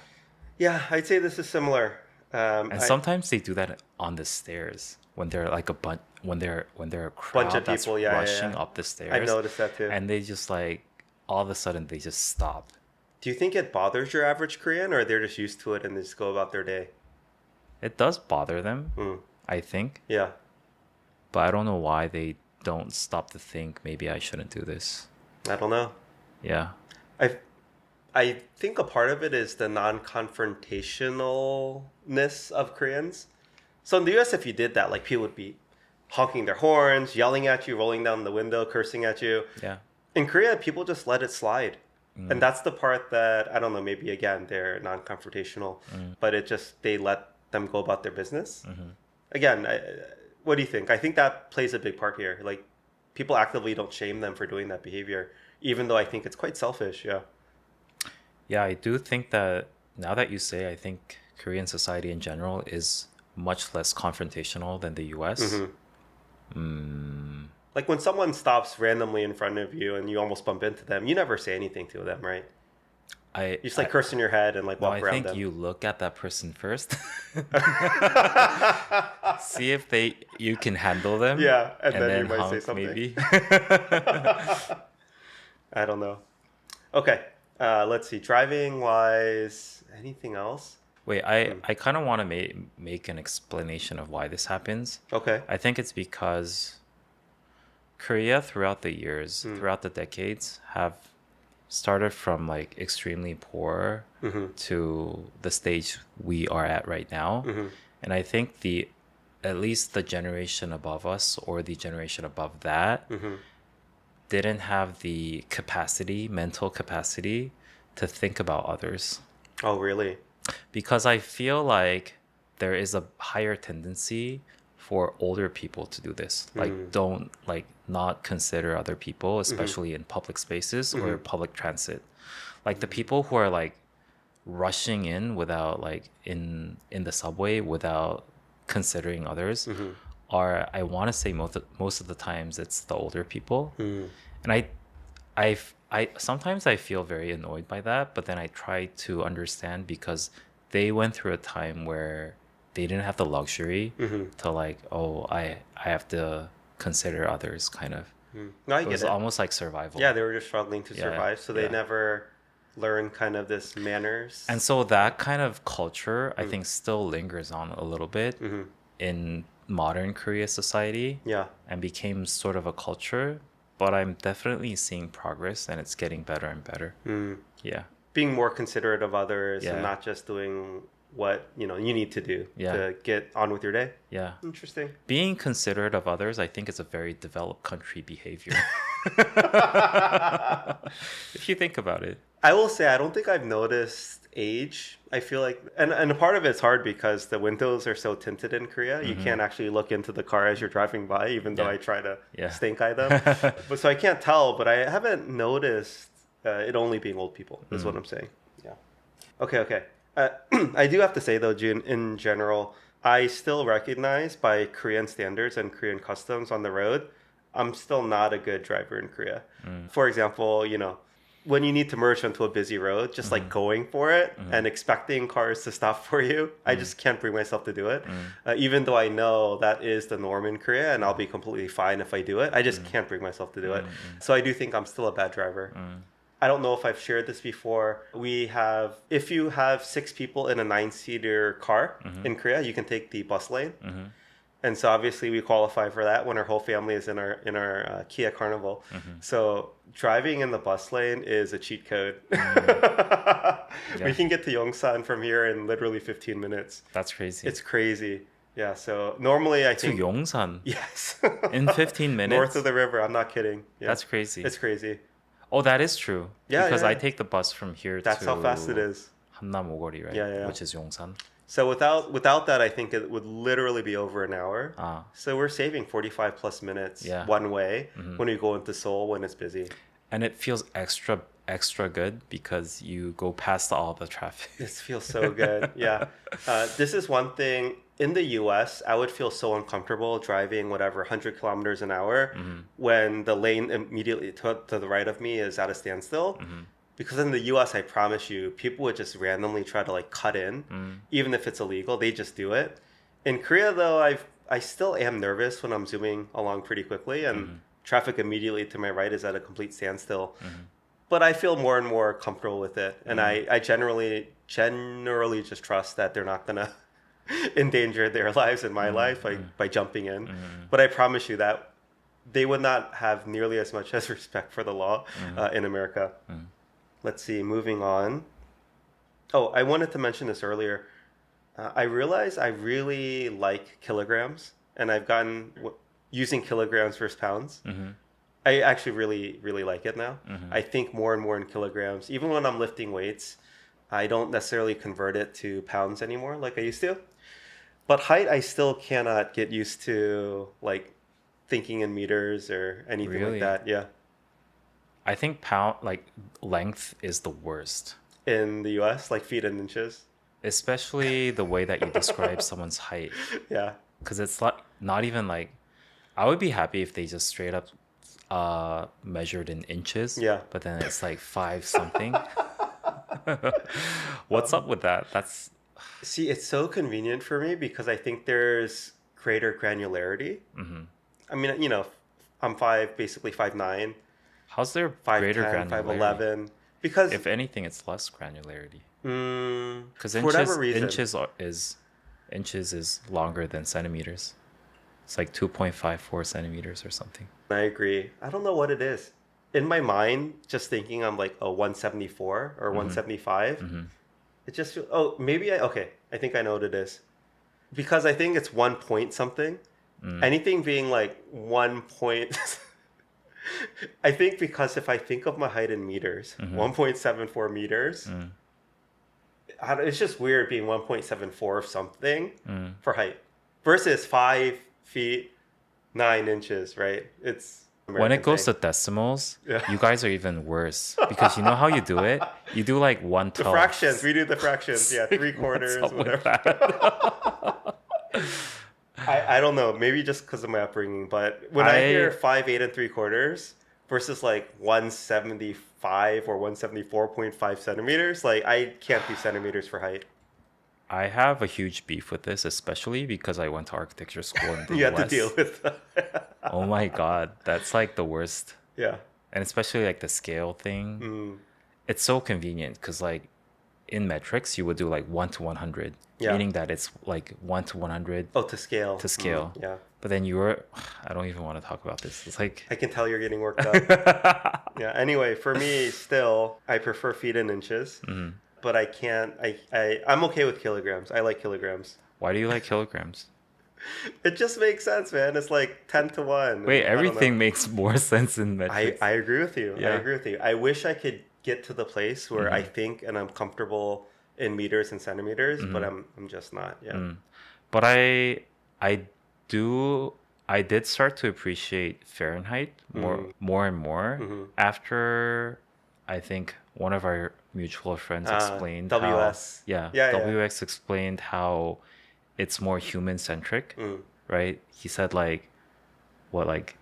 Speaker 1: Yeah, I'd say this is similar.
Speaker 2: And
Speaker 1: I
Speaker 2: sometimes they do that on the stairs when they're like a bunch when they're a
Speaker 1: bunch
Speaker 2: crowd
Speaker 1: of
Speaker 2: that's
Speaker 1: people. Yeah, yeah,
Speaker 2: rushing
Speaker 1: yeah.
Speaker 2: up the
Speaker 1: I've
Speaker 2: stairs,
Speaker 1: noticed that too.
Speaker 2: and they just like all of a sudden they just stop.
Speaker 1: Do you think it bothers your average Korean, or they're just used to it and they just go about their day?
Speaker 2: It does bother them,
Speaker 1: Mm.
Speaker 2: I think,
Speaker 1: Yeah.
Speaker 2: but I don't know why they don't stop to think maybe I shouldn't do this.
Speaker 1: I don't know.
Speaker 2: Yeah.
Speaker 1: I I think a part of it is the non-confrontationalness of Koreans. So in the US, if you did that, like people would be honking their horns, yelling at you, rolling down the window, cursing at you.
Speaker 2: Yeah.
Speaker 1: In Korea, people just let it slide.
Speaker 2: Mm,
Speaker 1: And that's the part that, I don't know, maybe again, they're non-confrontational,
Speaker 2: mm,
Speaker 1: but they let them go about their business.
Speaker 2: mhm.
Speaker 1: Again, what do you think? I think that plays a big part here. Like, people actively don't shame them for doing that behavior, even though I think it's quite selfish. Yeah.
Speaker 2: Yeah, I do think that now that you say, I think Korean society in general is much less confrontational than the US.
Speaker 1: Hmm.
Speaker 2: Mm,
Speaker 1: Like when someone stops randomly in front of you and you almost bump into them, you never say anything to them, right?
Speaker 2: I,
Speaker 1: You just
Speaker 2: I
Speaker 1: like curse in your head and like
Speaker 2: no,
Speaker 1: walk
Speaker 2: I
Speaker 1: around
Speaker 2: think
Speaker 1: them.
Speaker 2: you look at that person first. See if you can handle them,
Speaker 1: Yeah, and
Speaker 2: and
Speaker 1: then
Speaker 2: then
Speaker 1: you might say
Speaker 2: honk
Speaker 1: something.
Speaker 2: maybe.
Speaker 1: I don't know. Okay, let's see. Driving wise, anything else?
Speaker 2: Wait, I kind of want to make an explanation of why this happens.
Speaker 1: Okay.
Speaker 2: I think it's because Korea throughout the years,
Speaker 1: Mm.
Speaker 2: throughout the decades, have started from like extremely poor
Speaker 1: Mm-hmm.
Speaker 2: to the stage we are at right now.
Speaker 1: Mm-hmm.
Speaker 2: And I think the at least the generation above us or the generation above that
Speaker 1: Mm-hmm.
Speaker 2: didn't have the mental capacity to think about others.
Speaker 1: Oh, really?
Speaker 2: Because I feel like there is a higher tendency for older people to do this. Like,
Speaker 1: Mm.
Speaker 2: don't like not consider other people,
Speaker 1: Mm-hmm.
Speaker 2: especially in public spaces
Speaker 1: Mm-hmm.
Speaker 2: or public transit. Like the people who are like rushing in without like in the subway without considering others
Speaker 1: Mm-hmm.
Speaker 2: are, I want to say most of the times it's the older people.
Speaker 1: Mm.
Speaker 2: And I sometimes I feel very annoyed by that, but then I try to understand because they went through a time where they didn't have the luxury
Speaker 1: Mm-hmm.
Speaker 2: to like, oh, I have to consider others kind of.
Speaker 1: Mm. No, I
Speaker 2: It
Speaker 1: get
Speaker 2: was
Speaker 1: it.
Speaker 2: almost like survival.
Speaker 1: Yeah, they were just struggling to
Speaker 2: Yeah,
Speaker 1: survive, so they
Speaker 2: yeah.
Speaker 1: never learned kind of this
Speaker 2: And
Speaker 1: manners.
Speaker 2: so that kind of culture, I
Speaker 1: Mm.
Speaker 2: think, still lingers on a little bit
Speaker 1: Mm-hmm.
Speaker 2: in modern Korea society
Speaker 1: Yeah.
Speaker 2: and became sort of a culture. But I'm definitely seeing progress and it's getting better and better.
Speaker 1: Mm.
Speaker 2: Yeah.
Speaker 1: Being more considerate of others and
Speaker 2: Yeah.
Speaker 1: not just doing what you need to do
Speaker 2: Yeah.
Speaker 1: to get on with your day.
Speaker 2: Yeah.
Speaker 1: Interesting.
Speaker 2: Being considerate of others, I think, is a very developed country behavior. If you think about it.
Speaker 1: I will say I don't think I've noticed age. I feel like and a part of it's hard because the windows are so tinted in Korea. You
Speaker 2: Hmm.
Speaker 1: can't actually look into the car as you're driving by, even though
Speaker 2: Yeah.
Speaker 1: I try to
Speaker 2: Yeah.
Speaker 1: stink eye them. But so I can't tell, but I haven't noticed it only being old people, is what
Speaker 2: Mm.
Speaker 1: I'm saying. Yeah. Okay, okay. I do have to say though, Jun, in general, I still recognize by Korean standards and Korean customs on the road, I'm still not a good driver in Korea.
Speaker 2: Mm.
Speaker 1: For example, when you need to merge onto a busy road, just like
Speaker 2: Mhm.
Speaker 1: going for it
Speaker 2: Mhm.
Speaker 1: and expecting cars to stop for you, I
Speaker 2: Mm.
Speaker 1: just can't bring myself to do it.
Speaker 2: Mm.
Speaker 1: Even though I know that is the norm in Korea and I'll be completely fine if I do it, I just
Speaker 2: Mm.
Speaker 1: can't bring myself to do it.
Speaker 2: Mm.
Speaker 1: So I do think I'm still a bad driver.
Speaker 2: Mm.
Speaker 1: I don't know if I've shared this before. If you have 6 people in a 9-seater car
Speaker 2: Mhm.
Speaker 1: in Korea, you can take the bus lane.
Speaker 2: Mhm.
Speaker 1: And so obviously we qualify for that when our whole family is in our Kia Carnival.
Speaker 2: Mhm.
Speaker 1: So driving in the bus lane is a cheat code. We
Speaker 2: Yeah.
Speaker 1: can get to Yongsan from here in literally 15 minutes.
Speaker 2: That's crazy.
Speaker 1: It's crazy. Yeah, so normally I
Speaker 2: To
Speaker 1: think
Speaker 2: Yongsan
Speaker 1: yes.
Speaker 2: in 15
Speaker 1: North
Speaker 2: minutes?
Speaker 1: of the river, I'm not kidding. Yeah.
Speaker 2: That's crazy.
Speaker 1: It's crazy.
Speaker 2: Oh, that is true.
Speaker 1: Yeah,
Speaker 2: Because
Speaker 1: yeah,
Speaker 2: I
Speaker 1: yeah.
Speaker 2: take the bus from here
Speaker 1: That's how fast it
Speaker 2: to
Speaker 1: is.
Speaker 2: Hamnam Ogori, right?
Speaker 1: Yeah, yeah, yeah.
Speaker 2: Which is Yongsan.
Speaker 1: So without that, I think it would literally be over an hour.
Speaker 2: Ah,
Speaker 1: So we're saving 45 plus minutes
Speaker 2: yeah.
Speaker 1: one way
Speaker 2: Mhm.
Speaker 1: when we go into Seoul when it's busy.
Speaker 2: And it feels extra good because you go past all the traffic.
Speaker 1: This feels so good. Yeah. This is one thing in the US, I would feel so uncomfortable driving whatever 100 kilometers an hour
Speaker 2: Mhm.
Speaker 1: when the lane immediately to the right of me is at a standstill.
Speaker 2: Mhm.
Speaker 1: Because in the US, I promise you, people would just randomly try to like cut in,
Speaker 2: Mm.
Speaker 1: even if it's illegal. They just do it. In Korea, though, I still am nervous when I'm zooming along pretty quickly, and
Speaker 2: Mhm.
Speaker 1: traffic immediately to my right is at a complete standstill.
Speaker 2: Mhm.
Speaker 1: But I feel more and more comfortable with it, and
Speaker 2: Mhm.
Speaker 1: I generally just trust that they're not gonna endanger their lives and my life by jumping in.
Speaker 2: Mhm.
Speaker 1: But I promise you that they would not have nearly as much as respect for the law in America.
Speaker 2: Mhm.
Speaker 1: Let's see, moving on. Oh, I wanted to mention this earlier. I realize I really like kilograms, and I've gotten using kilograms versus pounds.
Speaker 2: Mhm.
Speaker 1: I actually really, really like it now.
Speaker 2: Mhm.
Speaker 1: I think more and more in kilograms. Even when I'm lifting weights, I don't necessarily convert it to pounds anymore like I used to. But height, I still cannot get used to like thinking in meters or anything like
Speaker 2: Really?
Speaker 1: that. Yeah.
Speaker 2: I think length is the worst.
Speaker 1: In the US, like feet and inches.
Speaker 2: Especially the way that you describe someone's height.
Speaker 1: Yeah.
Speaker 2: Because it's like not even like I would be happy if they just straight up measured in inches.
Speaker 1: Yeah.
Speaker 2: But then it's like 5 something. What's up with that? That's
Speaker 1: See, it's so convenient for me because I think there's greater granularity.
Speaker 2: mhm.
Speaker 1: I mean, I'm basically 5'9",
Speaker 2: How's there greater
Speaker 1: 5'10",
Speaker 2: granularity?
Speaker 1: 5'11", because
Speaker 2: If anything, it's less granularity. Because
Speaker 1: for whatever
Speaker 2: inches
Speaker 1: reason,
Speaker 2: inches is longer than centimeters. It's like 2.54 centimeters or something.
Speaker 1: I agree. I don't know what it is. in my mind, just thinking I'm like a 174 or
Speaker 2: Mm-hmm.
Speaker 1: 175,
Speaker 2: Mm-hmm.
Speaker 1: it just feel, oh, maybe okay, I think I know what it is. Because I think it's 1 point something.
Speaker 2: Mm.
Speaker 1: Anything being like 1 point, I think because if I think of my height in meters,
Speaker 2: Mm-hmm.
Speaker 1: 1.74 meters,
Speaker 2: Mm.
Speaker 1: it's just weird being 1.74 of something
Speaker 2: Mm.
Speaker 1: for height versus 5 feet 9 inches, right? It's an
Speaker 2: When it
Speaker 1: American
Speaker 2: goes
Speaker 1: thing.
Speaker 2: to decimals,
Speaker 1: Yeah.
Speaker 2: you guys are even worse because you know how you do it? You do like one
Speaker 1: The fractions,
Speaker 2: twelfth.
Speaker 1: we do the fractions.
Speaker 2: It's
Speaker 1: Yeah,
Speaker 2: like,
Speaker 1: three
Speaker 2: what's
Speaker 1: quarters,
Speaker 2: up with
Speaker 1: whatever.
Speaker 2: that?
Speaker 1: I don't know, maybe just because of my upbringing, but when I hear
Speaker 2: I
Speaker 1: 5 8 3/4 versus like 175 or 174.5 centimeters, like I can't do centimeters for height.
Speaker 2: I have a huge beef with this, especially because I went to architecture school in the
Speaker 1: You have to deal
Speaker 2: US.
Speaker 1: with
Speaker 2: Oh
Speaker 1: that.
Speaker 2: my God, that's like the worst.
Speaker 1: Yeah.
Speaker 2: And especially like the scale thing.
Speaker 1: Mm,
Speaker 2: It's so convenient because like in metrics, you would do like 1 to 100,
Speaker 1: yeah.
Speaker 2: meaning that it's like 1 to 100
Speaker 1: Oh, to scale.
Speaker 2: to scale.
Speaker 1: Yeah.
Speaker 2: But then you were, I don't even want to talk about this. It's like,
Speaker 1: I can tell you're getting worked up. Yeah. Anyway, for me, still, I prefer feet and inches,
Speaker 2: mhm.
Speaker 1: but I can't. I'm okay with kilograms. I like kilograms.
Speaker 2: Why do you like kilograms?
Speaker 1: It just makes sense, man. It's like 10 to 1,
Speaker 2: Wait,
Speaker 1: and I don't know.
Speaker 2: everything makes more sense in
Speaker 1: I
Speaker 2: metrics.
Speaker 1: I agree with you. I
Speaker 2: Yeah.
Speaker 1: agree with you. I wish I could get to the place where I
Speaker 2: Mm-hmm.
Speaker 1: think and I'm comfortable in meters and centimeters, but
Speaker 2: Mm-hmm.
Speaker 1: I'm just not. Yeah.
Speaker 2: Mm. But I do I did start to appreciate Fahrenheit
Speaker 1: Mm,
Speaker 2: more and more
Speaker 1: mm-hmm.
Speaker 2: after I think one of our mutual friends explained how
Speaker 1: WS.
Speaker 2: yeah,
Speaker 1: Yeah, yeah.
Speaker 2: WX explained how it's more human centric,
Speaker 1: Mm.
Speaker 2: right? He said like what like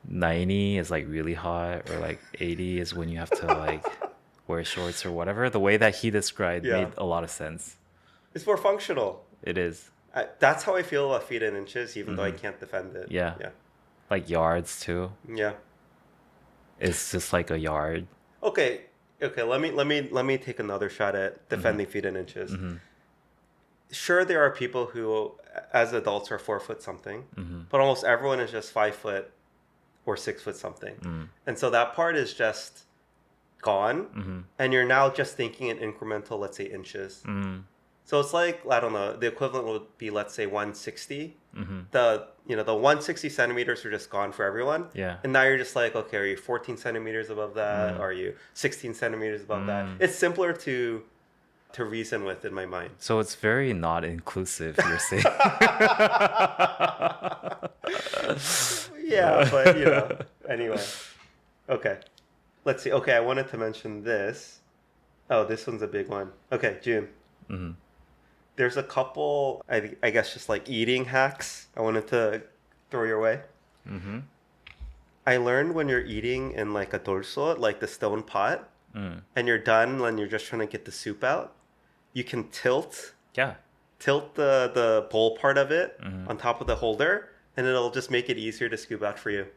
Speaker 2: 90 is like really hot or like 80 is when you have to like wear shorts or whatever. The way that he described
Speaker 1: Yeah.
Speaker 2: made a lot of sense.
Speaker 1: It's more functional.
Speaker 2: It is.
Speaker 1: That's how I feel about feet and inches, even though I
Speaker 2: Mm-hmm.
Speaker 1: can't defend it.
Speaker 2: Yeah.
Speaker 1: Yeah.
Speaker 2: Like yards too.
Speaker 1: Yeah.
Speaker 2: It's just like a yard.
Speaker 1: Okay. Okay. Let me take another shot at
Speaker 2: Mm-hmm.
Speaker 1: defending feet and inches.
Speaker 2: Mm-hmm.
Speaker 1: Sure, there are people who, as adults, are 4 foot something,
Speaker 2: Mm-hmm.
Speaker 1: but almost everyone is just 5 foot or 6 foot something,
Speaker 2: Mm.
Speaker 1: and so that part is just gone,
Speaker 2: Mm-hmm.
Speaker 1: and you're now just thinking in incremental, let's say, inches.
Speaker 2: Mm-hmm.
Speaker 1: So it's like, I don't know, the equivalent would be, let's say, 160.
Speaker 2: Mm-hmm.
Speaker 1: The 160 centimeters are just gone for everyone.
Speaker 2: Yeah.
Speaker 1: And now you're just like, okay, are you 14 centimeters above that?
Speaker 2: Mm.
Speaker 1: Are you 16 centimeters above that?
Speaker 2: Mm.
Speaker 1: It's simpler to reason with in my mind.
Speaker 2: So it's very not inclusive, you're saying.
Speaker 1: Yeah, but anyway. Okay. Let's see. Okay, I wanted to mention this. Oh, this one's a big one. Okay, June.
Speaker 2: Mm-hmm.
Speaker 1: There's a couple, I guess, just like eating hacks I wanted to throw your way.
Speaker 2: Mm-hmm.
Speaker 1: I learned when you're eating in like a dorso, like the stone pot,
Speaker 2: Mm.
Speaker 1: and you're done and you're just trying to get the soup out, you can tilt
Speaker 2: Yeah.
Speaker 1: the bowl part of it
Speaker 2: Mm-hmm.
Speaker 1: on top of the holder, and it'll just make it easier to scoop out for you.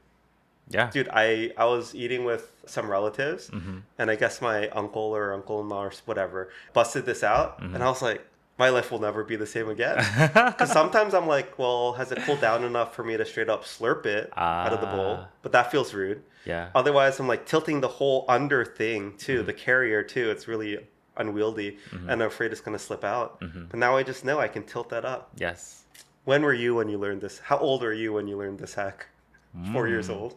Speaker 2: Yeah.
Speaker 1: Dude, I was eating with some relatives,
Speaker 2: Mm-hmm.
Speaker 1: and I guess my uncle or uncle-in-law or whatever busted this out,
Speaker 2: Mm-hmm.
Speaker 1: and I was like, my life will never be the same again. Because sometimes I'm like, well, has it cooled down enough for me to straight up slurp it out of the bowl?
Speaker 2: Ah.
Speaker 1: But that feels rude.
Speaker 2: Yeah.
Speaker 1: Otherwise, I'm like tilting the whole under thing too,
Speaker 2: Mm-hmm.
Speaker 1: the carrier too. It's really unwieldy,
Speaker 2: Mm-hmm.
Speaker 1: and I'm afraid it's gonna slip out.
Speaker 2: Mm-hmm.
Speaker 1: But now I just know I can tilt that up.
Speaker 2: Yes.
Speaker 1: When were you when you learned this? How old are you when you learned this hack? 4 years
Speaker 2: Mm.
Speaker 1: old.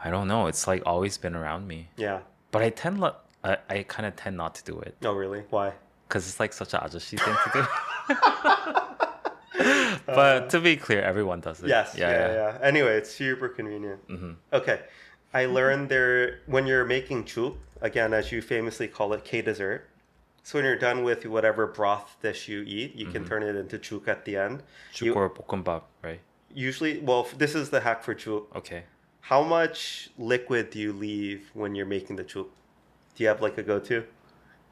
Speaker 2: I don't know. It's like always been around me.
Speaker 1: Yeah.
Speaker 2: But I kind of tend not to do it
Speaker 1: Oh, really? Why?
Speaker 2: because it's like such a ajashi thing to do. But to be clear, everyone does it.
Speaker 1: Yes. Yeah. Anyway, it's super convenient.
Speaker 2: Mm-hmm.
Speaker 1: Okay. I learned there when you're making chuk, again, as you famously call it, K dessert. So when you're done with whatever broth dish you eat, you can turn it into chuk at the end.
Speaker 2: Chuk or bokkeumbap, right?
Speaker 1: Usually, well, this is the hack for chuk.
Speaker 2: Okay.
Speaker 1: How much liquid do you leave when you're making the chuk? Do you have like a go-to?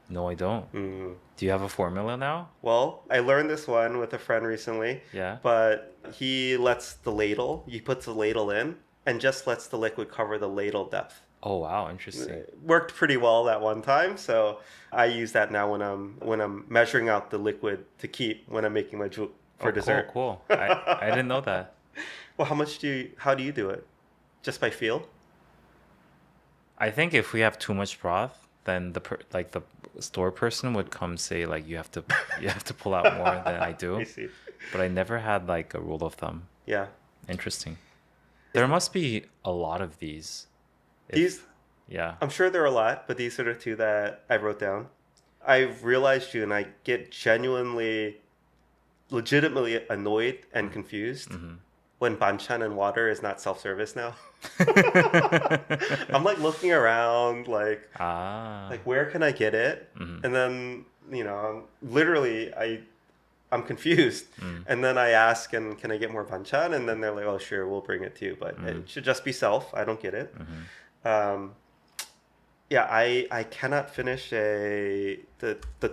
Speaker 2: No, I don't.
Speaker 1: Mm.
Speaker 2: Do you have a formula now?
Speaker 1: Well, I learned this one with a friend recently,
Speaker 2: Yeah.
Speaker 1: but he puts the ladle in and just lets the liquid cover the ladle depth.
Speaker 2: Oh wow, interesting.
Speaker 1: It worked pretty well that one time, so I use that now when I'm measuring out the liquid to keep when I'm making my chuk for
Speaker 2: Oh,
Speaker 1: dessert.
Speaker 2: cool. I didn't know that.
Speaker 1: Well, how do you do it? just by feel.
Speaker 2: I think if we have too much broth, then like the store person would come say like you have to pull out more than I
Speaker 1: I
Speaker 2: do.
Speaker 1: see.
Speaker 2: But I never had like a rule of thumb.
Speaker 1: Yeah.
Speaker 2: Interesting.
Speaker 1: Is
Speaker 2: There must be a lot of these.
Speaker 1: these?
Speaker 2: If yeah.
Speaker 1: I'm sure there are a lot, but these are the two that I wrote down. I've realized, June, I get genuinely, legitimately annoyed and confused
Speaker 2: Mm-hmm.
Speaker 1: when banchan and water is not self-service now. I'm like looking around,
Speaker 2: Ah.
Speaker 1: like where can I get it?
Speaker 2: Mm-hmm.
Speaker 1: And then literally I'm confused.
Speaker 2: Mm.
Speaker 1: And then I ask, and can I get more banchan? And then they're like, oh sure, we'll bring it too, but
Speaker 2: Mm.
Speaker 1: it should just be self. I don't get it.
Speaker 2: Mm-hmm.
Speaker 1: Um, yeah, I cannot finish the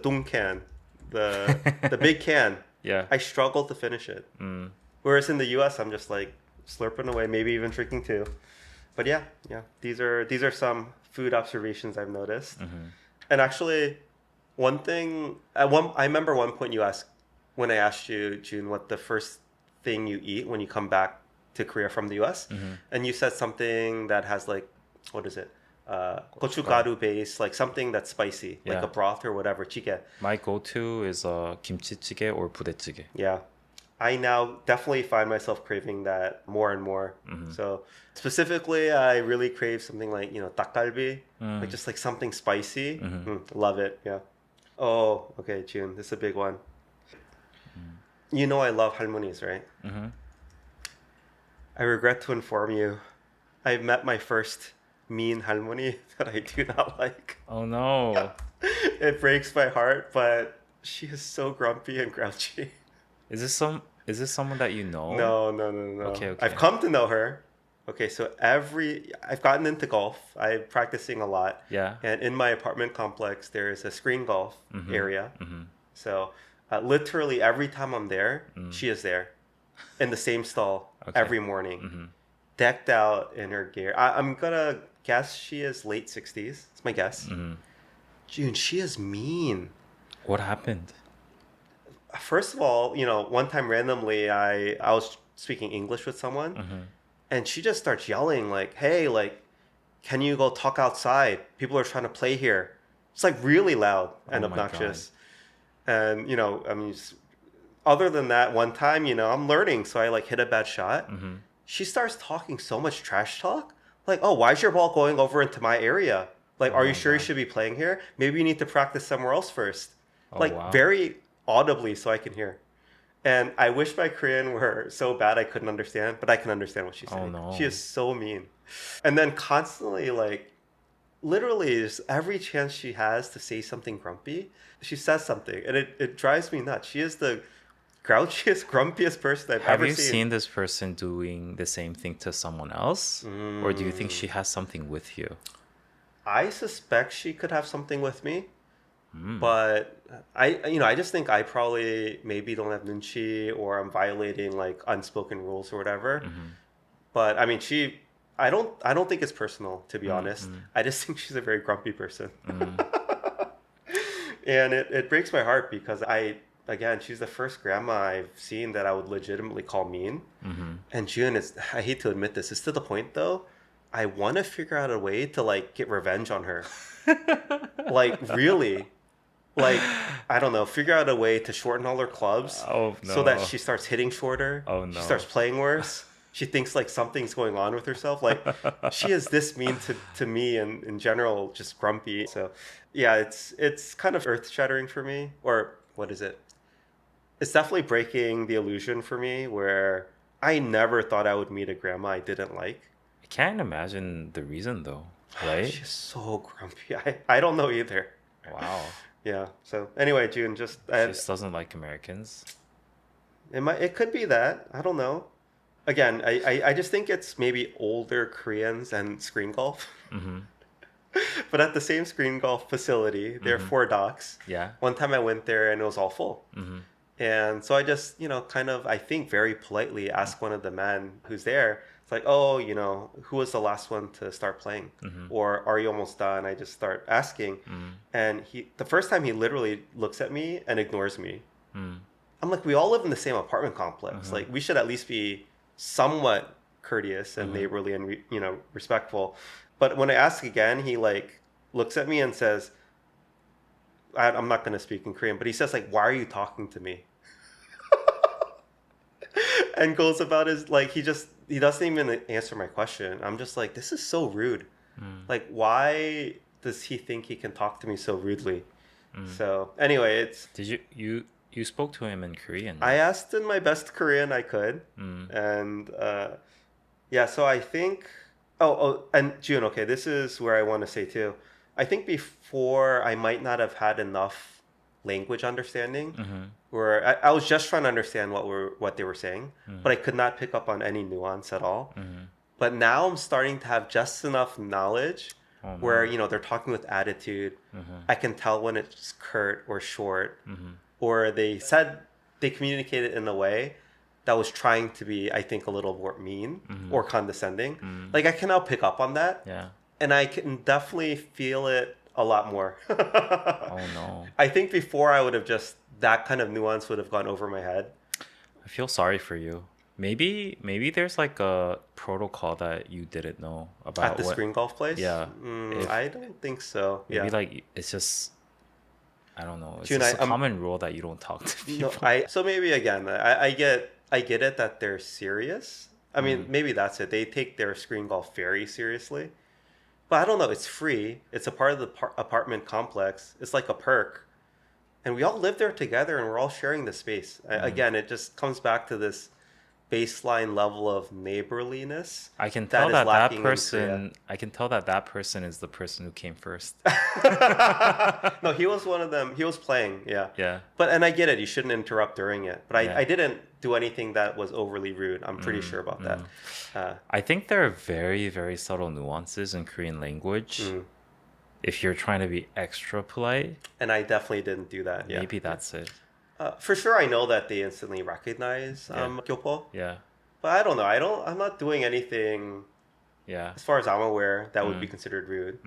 Speaker 1: tung can, the big can.
Speaker 2: Yeah.
Speaker 1: I struggle to finish it.
Speaker 2: Mm.
Speaker 1: Whereas in the U.S., I'm just like slurping away, maybe even drinking too. But yeah, yeah, these are some food observations I've noticed.
Speaker 2: Mm-hmm.
Speaker 1: And actually, one thing, I remember one point you asked when I asked you, June, what the first thing you eat when you come back to Korea from the U.S.
Speaker 2: Mm-hmm.
Speaker 1: And you said something that has like, what is it?
Speaker 2: 고춧가루.
Speaker 1: Gochugaru base, like something that's spicy, like a
Speaker 2: Yeah.
Speaker 1: broth or whatever, chicken.
Speaker 2: My go-to is 김치찌개 or 부대찌개.
Speaker 1: Yeah. I now definitely find myself craving that more and more.
Speaker 2: Mm-hmm.
Speaker 1: So specifically, I really crave something like, 닭갈비, like
Speaker 2: Mm.
Speaker 1: just like something spicy.
Speaker 2: Mm-hmm.
Speaker 1: Love it. Yeah. Oh, okay, June. This is a big one. You know I love hal-meanies, right?
Speaker 2: Mm-hmm.
Speaker 1: I regret to inform you, I met my first mean hal-meanie that I do not like.
Speaker 2: Oh no.
Speaker 1: It breaks my heart, but she is so grumpy and grouchy.
Speaker 2: Is this someone that you know?
Speaker 1: No, no, no, no.
Speaker 2: Okay,
Speaker 1: I've
Speaker 2: okay.
Speaker 1: come to know her. Okay, so I've gotten into golf. I'm practicing a lot.
Speaker 2: Yeah.
Speaker 1: And in my apartment complex, there is a screen golf
Speaker 2: Mm-hmm.
Speaker 1: area.
Speaker 2: Mm-hmm.
Speaker 1: So literally every time I'm there, she is there in the same stall
Speaker 2: Okay.
Speaker 1: every morning,
Speaker 2: Mm-hmm.
Speaker 1: decked out in her gear. I'm gonna guess she is late 60s. It's my guess.
Speaker 2: Mm-hmm.
Speaker 1: June, she is mean.
Speaker 2: What happened?
Speaker 1: First of all, one time randomly, I was speaking English with someone,
Speaker 2: Mm-hmm.
Speaker 1: and she just starts yelling like, "Hey, like, can you go talk outside? People are trying to play here." It's like really loud and
Speaker 2: Oh my
Speaker 1: obnoxious. And I mean, other than that, one time, I'm learning, so I like hit a bad shot.
Speaker 2: Mm-hmm.
Speaker 1: She starts talking so much trash talk, like, "Oh, why is your ball going over into my area? Like,
Speaker 2: Oh
Speaker 1: are you
Speaker 2: my
Speaker 1: sure you
Speaker 2: God.
Speaker 1: should be playing here? Maybe you need to practice somewhere else first."
Speaker 2: Oh
Speaker 1: Like
Speaker 2: wow.
Speaker 1: very audibly, so I can hear. And I wish my Korean were so bad I couldn't understand, but I can understand what she's
Speaker 2: Oh
Speaker 1: saying.
Speaker 2: no.
Speaker 1: She is so mean. And then constantly, like, literally, just every chance she has to say something grumpy, she says something. And it drives me nuts. She is the grouchiest, grumpiest person I've
Speaker 2: Have
Speaker 1: ever
Speaker 2: you
Speaker 1: seen.
Speaker 2: seen this person doing the same thing to someone else? Or do you think she has something with you?
Speaker 1: I suspect she could have something with me.
Speaker 2: Mm.
Speaker 1: But I just think I probably maybe don't have nunchi or I'm violating like unspoken rules or whatever.
Speaker 2: Mm-hmm.
Speaker 1: But I mean, I don't think it's personal, to be honest.
Speaker 2: Mm-hmm.
Speaker 1: I just think she's a very grumpy person.
Speaker 2: Mm.
Speaker 1: And it breaks my heart because again, she's the first grandma I've seen that I would legitimately call mean.
Speaker 2: Mm-hmm.
Speaker 1: And June I hate to admit this, it's to the point though, I want to figure out a way to like get revenge on her. Like really. Like, I don't know, figure out a way to shorten all her clubs
Speaker 2: Oh
Speaker 1: so that
Speaker 2: no.
Speaker 1: she starts hitting shorter.
Speaker 2: Oh
Speaker 1: She
Speaker 2: no.
Speaker 1: starts playing worse. She thinks like something's going on with herself. Like, she is this mean to me and in general, just grumpy. So, yeah, it's kind of earth shattering for me. Or what is it? It's definitely breaking the illusion for me where I never thought I would meet a grandma I didn't like.
Speaker 2: I can't imagine the reason though, right?
Speaker 1: She's so grumpy. I don't know either.
Speaker 2: Wow.
Speaker 1: Yeah. So anyway, June,
Speaker 2: She just doesn't like Americans.
Speaker 1: it could be that. I don't know. Again, I just think it's maybe older Koreans and screen golf.
Speaker 2: Mm-hmm.
Speaker 1: But at the same screen golf facility, there are
Speaker 2: Mm-hmm.
Speaker 1: 4 docks.
Speaker 2: Yeah.
Speaker 1: One time I went there and it was all full.
Speaker 2: Mm-hmm.
Speaker 1: And so I just, kind of, I think very politely asked one of the men who's there, it's like, oh, who was the last one to start playing?
Speaker 2: Mm-hmm.
Speaker 1: Or are you almost done? I just start asking.
Speaker 2: Mm-hmm.
Speaker 1: And the first time he literally looks at me and ignores me.
Speaker 2: Mm-hmm.
Speaker 1: I'm like, we all live in the same apartment complex.
Speaker 2: Mm-hmm.
Speaker 1: Like, we should at least be somewhat courteous and neighborly and respectful. But when I ask again, he like looks at me and says, I'm not going to speak in Korean, but he says like, "Why are you talking to me?" And goes about his like he doesn't even answer my question. I'm just like, this is so rude. Like, why does he think he can talk to me so rudely? So anyway, it's
Speaker 2: Did you spoke to him in Korean,
Speaker 1: I
Speaker 2: right?
Speaker 1: asked in my best Korean I could, and yeah. So I think and June. Okay, this is where I want to say too. I think before I might not have had enough language understanding, where I was just trying to understand what they were saying, but I could not pick up on any nuance at all. But now I'm starting to have just enough knowledge
Speaker 2: Oh
Speaker 1: where,
Speaker 2: no.
Speaker 1: they're talking with attitude. I can tell when it's curt or short, or they communicated in a way that was trying to be, I think, a little more mean or condescending. Like, I can now pick up on that,
Speaker 2: Yeah.
Speaker 1: and I can definitely feel it a lot more.
Speaker 2: Oh no.
Speaker 1: I think before I would have that kind of nuance would have gone over my head.
Speaker 2: I feel sorry for you. Maybe there's like a protocol that you didn't know
Speaker 1: At
Speaker 2: about
Speaker 1: the
Speaker 2: what.
Speaker 1: screen golf place?
Speaker 2: Yeah. If
Speaker 1: I don't think so.
Speaker 2: maybe
Speaker 1: Yeah.
Speaker 2: like it's just I don't know. It's
Speaker 1: June,
Speaker 2: just a common rule that you don't talk to
Speaker 1: no,
Speaker 2: people.
Speaker 1: so maybe again, I get it that they're serious. I mean, maybe that's it. They take their screen golf very seriously. But I don't know. It's free. It's a part of the apartment complex. It's like a perk. And we all live there together and we're all sharing the space. Again, it just comes back to this baseline level of neighborliness
Speaker 2: I can
Speaker 1: that
Speaker 2: tell
Speaker 1: is
Speaker 2: that
Speaker 1: lacking in Korea.
Speaker 2: I can tell that that person is the person who came first.
Speaker 1: No, he was one of them. He was playing, yeah.
Speaker 2: Yeah.
Speaker 1: And I get it. You shouldn't interrupt during it. But
Speaker 2: Yeah.
Speaker 1: I didn't do anything that was overly rude. I'm pretty sure about that.
Speaker 2: I think there are very, very subtle nuances in Korean language. If you're trying to be extra polite,
Speaker 1: And I definitely didn't do that. Yeah.
Speaker 2: maybe that's it.
Speaker 1: For sure, I know that they instantly recognize
Speaker 2: Yeah.
Speaker 1: Gyopo.
Speaker 2: Yeah.
Speaker 1: But I don't know. I'm not doing anything,
Speaker 2: Yeah.
Speaker 1: as far as I'm aware, that would be considered rude.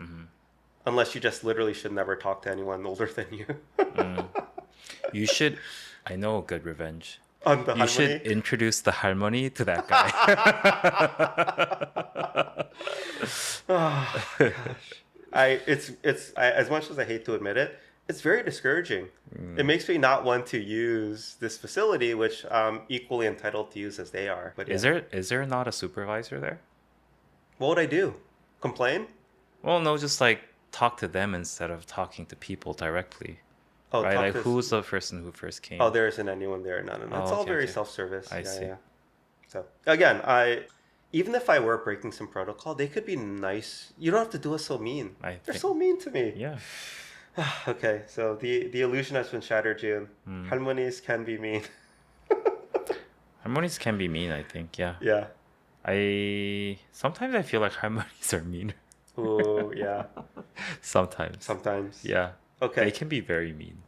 Speaker 1: Unless you just literally should never talk to anyone older than you.
Speaker 2: You should, I know a good revenge.
Speaker 1: On the
Speaker 2: You should
Speaker 1: harmony.
Speaker 2: introduce the hal-meanie to that guy.
Speaker 1: Oh, gosh. As much as I hate to admit it, it's very discouraging. It makes me not want to use this facility, which I'm equally entitled to use as they are. But yeah.
Speaker 2: Is there not a supervisor there?
Speaker 1: What would I do? Complain?
Speaker 2: Well, no, just like talk to them instead of talking to people directly.
Speaker 1: Oh,
Speaker 2: Right?
Speaker 1: talk
Speaker 2: Like
Speaker 1: to.
Speaker 2: who's the person who first came?
Speaker 1: Oh, there isn't anyone there. No. It's
Speaker 2: Oh,
Speaker 1: all
Speaker 2: okay,
Speaker 1: very
Speaker 2: okay.
Speaker 1: self-service.
Speaker 2: I
Speaker 1: Yeah,
Speaker 2: see.
Speaker 1: yeah. So again, even if I were breaking some protocol, they could be nice. You don't have to do us so mean.
Speaker 2: I
Speaker 1: They're
Speaker 2: think
Speaker 1: so mean to me.
Speaker 2: yeah.
Speaker 1: Okay, so the illusion has been shattered, June. Harmonies can be mean.
Speaker 2: Harmonies can be mean, I think. Yeah.
Speaker 1: Yeah.
Speaker 2: I sometimes I feel like harmonies are mean.
Speaker 1: Oh, yeah.
Speaker 2: Sometimes.
Speaker 1: Sometimes.
Speaker 2: Yeah.
Speaker 1: Okay.
Speaker 2: They can be very mean.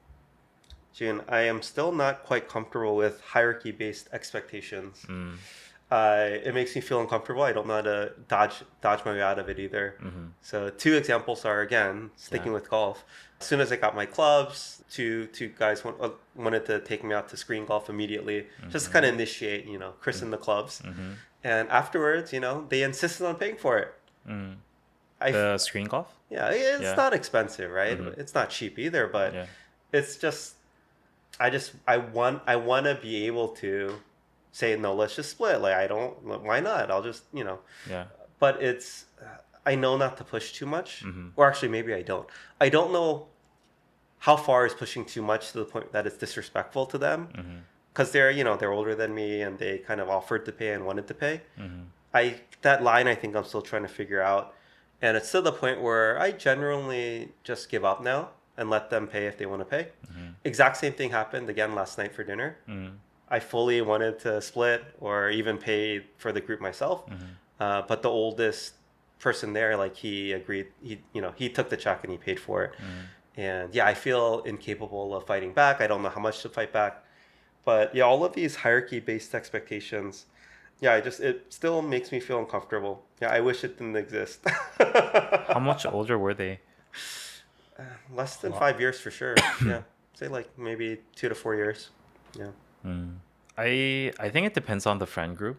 Speaker 1: June, I am still not quite comfortable with hierarchy-based expectations. It makes me feel uncomfortable. I don't know how to dodge my way out of it either. So two examples are, again, sticking
Speaker 2: Yeah.
Speaker 1: with golf. As soon as I got my clubs, two guys wanted to take me out to screen golf immediately, just to kind of initiate, christen the clubs. And afterwards, they insisted on paying for it.
Speaker 2: The screen golf?
Speaker 1: Yeah, it's
Speaker 2: Yeah.
Speaker 1: not expensive, right? It's not cheap either, but
Speaker 2: Yeah.
Speaker 1: it's just I want to be able to say no, let's just split. Like, I don't, why not? I'll just,
Speaker 2: Yeah.
Speaker 1: but it's I know not to push too much, or actually maybe I don't. I don't know how far is pushing too much to the point that it's disrespectful to them, because they're older than me and they kind of offered to pay and wanted to pay. That line I think I'm still trying to figure out, and it's to the point where I generally just give up now and let them pay if they want to pay. Exact same thing happened again last night for dinner. I fully wanted to split or even pay for the group myself, but the oldest person there, like, he agreed. He took the check and he paid for it. And yeah, I feel incapable of fighting back. I don't know how much to fight back, but yeah, all of these hierarchy-based expectations. Yeah, it still makes me feel uncomfortable. Yeah, I wish it didn't exist.
Speaker 2: How much older were they?
Speaker 1: Less than 5 years for sure. Yeah, say like maybe 2 to 4 years. Yeah.
Speaker 2: I think it depends on the friend group.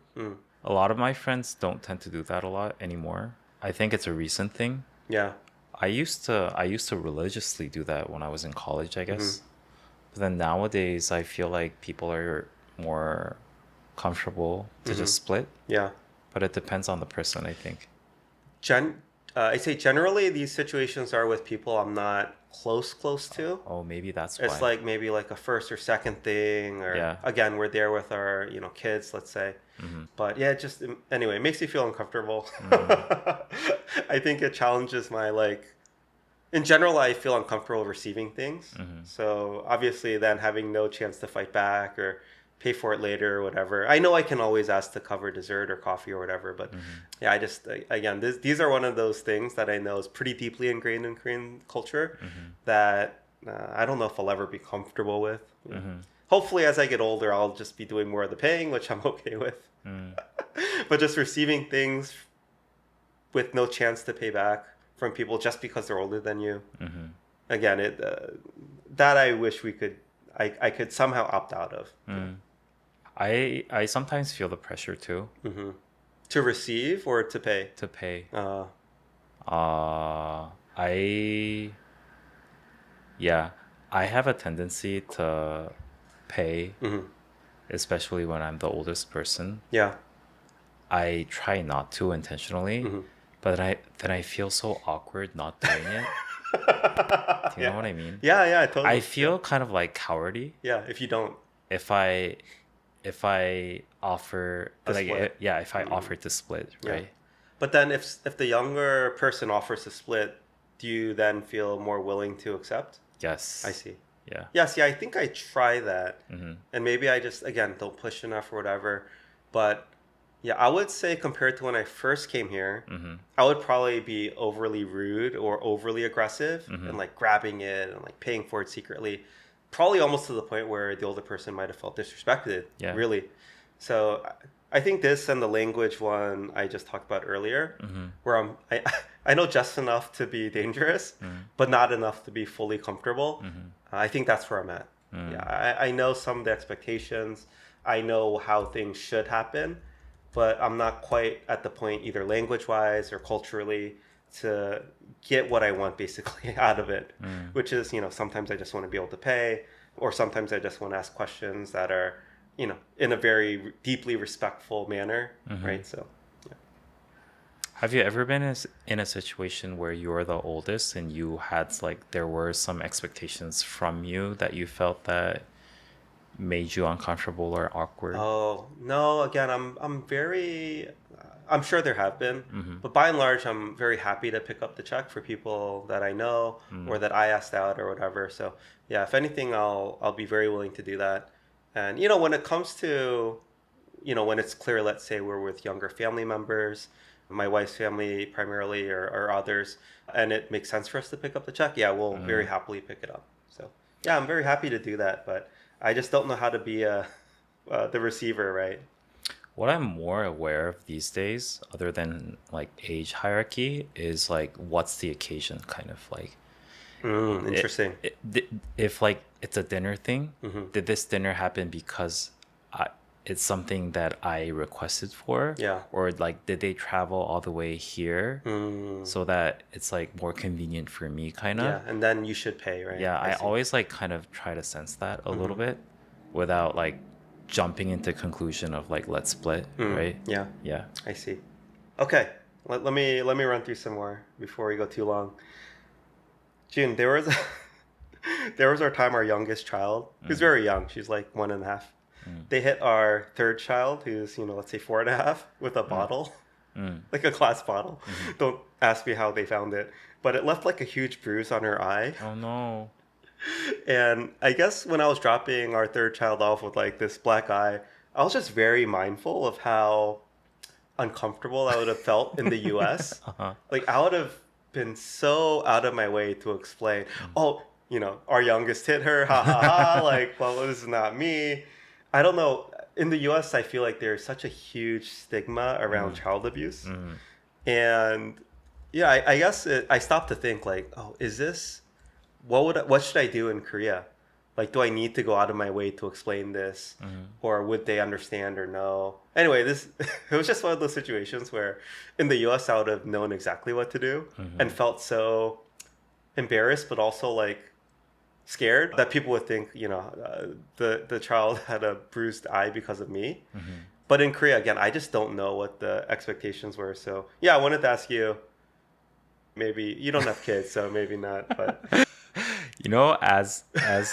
Speaker 2: A lot of my friends don't tend to do that a lot anymore. I think it's a recent thing.
Speaker 1: Yeah.
Speaker 2: I used to religiously do that when I was in college, I
Speaker 1: Hmm.
Speaker 2: guess. But then nowadays I feel like people are more comfortable to
Speaker 1: Hmm.
Speaker 2: just split,
Speaker 1: Yeah.
Speaker 2: but it depends on the person, I think.
Speaker 1: Gen I say generally these situations are with people I'm not close to.
Speaker 2: Oh, maybe that's
Speaker 1: It's
Speaker 2: why.
Speaker 1: like maybe like a first or second thing, or
Speaker 2: Yeah.
Speaker 1: again, we're there with our, kids, let's say.
Speaker 2: Mm-hmm.
Speaker 1: But yeah, it just anyway, it makes me feel uncomfortable.
Speaker 2: Mm-hmm.
Speaker 1: I think it challenges my like in general, I feel uncomfortable receiving things.
Speaker 2: Mm-hmm.
Speaker 1: So obviously, then having no chance to fight back or pay for it later or whatever. I know I can always ask to cover dessert or coffee or whatever, but
Speaker 2: Mm-hmm.
Speaker 1: yeah, I just again, these are one of those things that I know is pretty deeply ingrained in Korean culture
Speaker 2: Mm-hmm.
Speaker 1: that I don't know if I'll ever be comfortable with.
Speaker 2: Mm-hmm.
Speaker 1: Hopefully, as I get older, I'll just be doing more of the paying, which I'm okay with.
Speaker 2: Mm-hmm.
Speaker 1: But just receiving things with no chance to pay back from people just because they're older than you,
Speaker 2: Mm-hmm.
Speaker 1: again, it that I wish I could somehow opt out of. Yeah.
Speaker 2: Mm. I sometimes feel the pressure too
Speaker 1: Hmm. To receive or to pay.
Speaker 2: to pay.
Speaker 1: Uh,
Speaker 2: I Yeah, I have a tendency to pay,
Speaker 1: hmm.
Speaker 2: especially when I'm the oldest person.
Speaker 1: Yeah.
Speaker 2: I try not to intentionally,
Speaker 1: Hmm.
Speaker 2: but I feel so awkward not doing it. Do you know what
Speaker 1: Yeah.
Speaker 2: I mean?
Speaker 1: Yeah. Yeah.
Speaker 2: I
Speaker 1: Totally. Yeah.
Speaker 2: feel kind of like cowardly
Speaker 1: Yeah. If you don't,
Speaker 2: if I offer
Speaker 1: to
Speaker 2: like
Speaker 1: split.
Speaker 2: yeah, if I
Speaker 1: Hmm.
Speaker 2: offer to split,
Speaker 1: Yeah.
Speaker 2: right?
Speaker 1: But then if the younger person offers to split, do you then feel more willing to accept? I
Speaker 2: Yes.
Speaker 1: see.
Speaker 2: Yeah.
Speaker 1: Yeah, see, I think I try that.
Speaker 2: Mm-hmm.
Speaker 1: And maybe I just, again, don't push enough or whatever. But yeah, I would say compared to when I first came here,
Speaker 2: Mm-hmm.
Speaker 1: I would probably be overly rude or overly aggressive
Speaker 2: Mm-hmm.
Speaker 1: and like grabbing it and like paying for it secretly. Probably almost to the point where the older person might have felt disrespected,
Speaker 2: Yeah.
Speaker 1: really. So I think this and the language one I just talked about earlier,
Speaker 2: Mm-hmm.
Speaker 1: where I know just enough to be dangerous,
Speaker 2: Mm-hmm.
Speaker 1: but not enough to be fully comfortable.
Speaker 2: Mm-hmm.
Speaker 1: I think that's where I'm at. Yeah,
Speaker 2: Mm-hmm.
Speaker 1: I know some of the expectations. I know how things should happen, but I'm not quite at the point either language wise or culturally to get what I want basically out of it,
Speaker 2: Mm-hmm.
Speaker 1: which is, sometimes I just want to be able to pay, or sometimes I just want to ask questions that are, in a very deeply respectful manner,
Speaker 2: Mm-hmm.
Speaker 1: right? So, yeah.
Speaker 2: Have you ever been in a situation where you're the oldest and you had like there were some expectations from you that you felt that made you uncomfortable or awkward?
Speaker 1: Oh, no, again, I'm very I'm sure there have been,
Speaker 2: Mm-hmm.
Speaker 1: but by and large I'm very happy to pick up the check for people that I know or
Speaker 2: Mm.
Speaker 1: that I asked out or whatever. So, yeah, if anything I'll be very willing to do that. And when it comes to, when it's clear, let's say we're with younger family members, my wife's family primarily or others, and it makes sense for us to pick up the check, yeah, we'll very
Speaker 2: Mm.
Speaker 1: happily pick it up. So, yeah, I'm very happy to do that, but I just don't know how to be the receiver, right?
Speaker 2: What I'm more aware of these days, other than like age hierarchy, is like what's the occasion kind of like
Speaker 1: Interesting.
Speaker 2: if like it's a dinner thing,
Speaker 1: Hmm.
Speaker 2: did this dinner happen because I, it's something that I requested for,
Speaker 1: Yeah.
Speaker 2: or like did they travel all the way here
Speaker 1: Mm,
Speaker 2: so that it's like more convenient for me kind of?
Speaker 1: yeah, and then you should pay, right?
Speaker 2: Yeah,
Speaker 1: I
Speaker 2: I
Speaker 1: see.
Speaker 2: always like kind of try to sense that a little
Speaker 1: Hmm.
Speaker 2: bit without like jumping into conclusion of like let's split, right?
Speaker 1: Yeah,
Speaker 2: Yeah.
Speaker 1: I see. Okay, let me run through some more before we go too long. June, there was there was our time our youngest child, who's
Speaker 2: Mm,
Speaker 1: very young, she's like 1.5.
Speaker 2: mm,
Speaker 1: They hit our third child, who's, let's say 4.5, with a
Speaker 2: mm,
Speaker 1: bottle,
Speaker 2: mm,
Speaker 1: like a glass bottle.
Speaker 2: mm-hmm.
Speaker 1: Don't ask me how they found it, but it left like a huge bruise on her eye.
Speaker 2: Oh no.
Speaker 1: And I guess when I was dropping our third child off with like this black eye, I was just very mindful of how uncomfortable I would have felt in the US.
Speaker 2: Uh-huh.
Speaker 1: Like I would have been so out of my way to explain,
Speaker 2: Mm.
Speaker 1: oh, our youngest hit her, ha ha ha, like, well, this is not me. I don't know. In the US, I feel like there's such a huge stigma around
Speaker 2: Mm,
Speaker 1: child abuse.
Speaker 2: mm,
Speaker 1: And yeah, I guess I stopped to think like, oh, is this what should I do in Korea? Like, do I need to go out of my way to explain this?
Speaker 2: Mm-hmm.
Speaker 1: Or would they understand or no? Anyway, this it was just one of those situations where in the US I would have known exactly what to do and
Speaker 2: Mm-hmm.
Speaker 1: felt so embarrassed, but also like scared that people would think, the child had a bruised eye because of me.
Speaker 2: Mm-hmm.
Speaker 1: But in Korea, again, I just don't know what the expectations were. So yeah, I wanted to ask you. Maybe you don't have kids, so maybe not. But
Speaker 2: As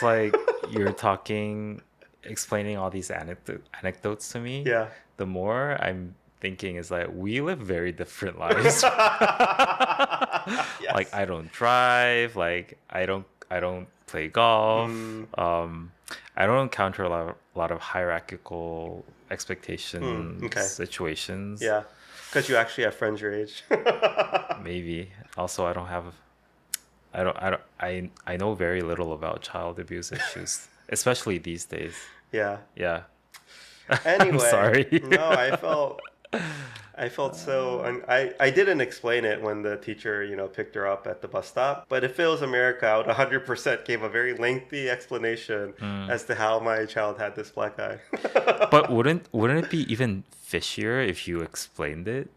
Speaker 2: like you're talking, explaining all these anecdotes to me,
Speaker 1: yeah.
Speaker 2: the more I'm thinking is like we live very different lives. Like
Speaker 1: Yes.
Speaker 2: I don't drive, like I don't play golf.
Speaker 1: Mm,
Speaker 2: I don't encounter a lot of hierarchical expectations
Speaker 1: okay.
Speaker 2: situations.
Speaker 1: Yeah. Because you actually have friends your age.
Speaker 2: Maybe. Also, I know very little about child abuse issues, especially these days.
Speaker 1: Yeah.
Speaker 2: Yeah. I'm
Speaker 1: Anyway,
Speaker 2: sorry.
Speaker 1: no, I felt so I didn't explain it when the teacher, picked her up at the bus stop, but if it was America, I would 100% give a very lengthy explanation
Speaker 2: Mm.
Speaker 1: as to how my child had this black eye.
Speaker 2: But wouldn't it be even fishier if you explained it?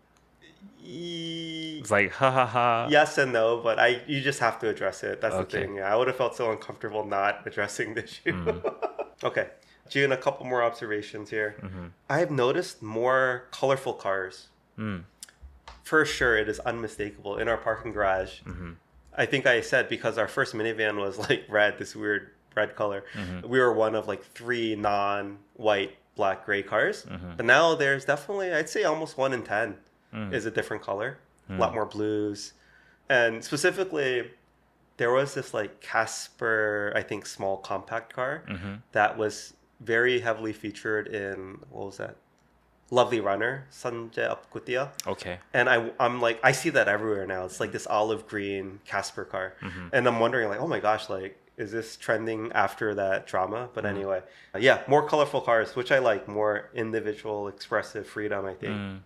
Speaker 1: Ye-
Speaker 2: It's like ha ha ha.
Speaker 1: yes and no, but you just have to address it. That's the
Speaker 2: Okay.
Speaker 1: thing. Yeah, I would have felt so uncomfortable not addressing the issue.
Speaker 2: Mm.
Speaker 1: Okay. June, a couple more observations here.
Speaker 2: Mm-hmm.
Speaker 1: I have noticed more colorful cars.
Speaker 2: Mm.
Speaker 1: For sure, it is unmistakable in our parking garage.
Speaker 2: Mm-hmm.
Speaker 1: I think I said because our first minivan was like red, this weird red color.
Speaker 2: Mm-hmm.
Speaker 1: We were one of like three non-white, black, gray cars.
Speaker 2: Mm-hmm.
Speaker 1: But now there's definitely, I'd say almost 1 in 10
Speaker 2: Mm.
Speaker 1: is a different color. A lot
Speaker 2: Mm.
Speaker 1: more blues. And specifically, there was this like Casper, I think, small compact car
Speaker 2: Mm-hmm.
Speaker 1: that was very heavily featured in, what was that? Lovely Runner, Sanje Apkutia.
Speaker 2: Okay.
Speaker 1: And I'm like, I see that everywhere now. It's like this olive green Casper car.
Speaker 2: Mm-hmm.
Speaker 1: And I'm wondering, like, oh my gosh, like, is this trending after that drama? But
Speaker 2: Mm.
Speaker 1: anyway, yeah, more colorful cars, which I like, more individual, expressive freedom, I think.
Speaker 2: Mm.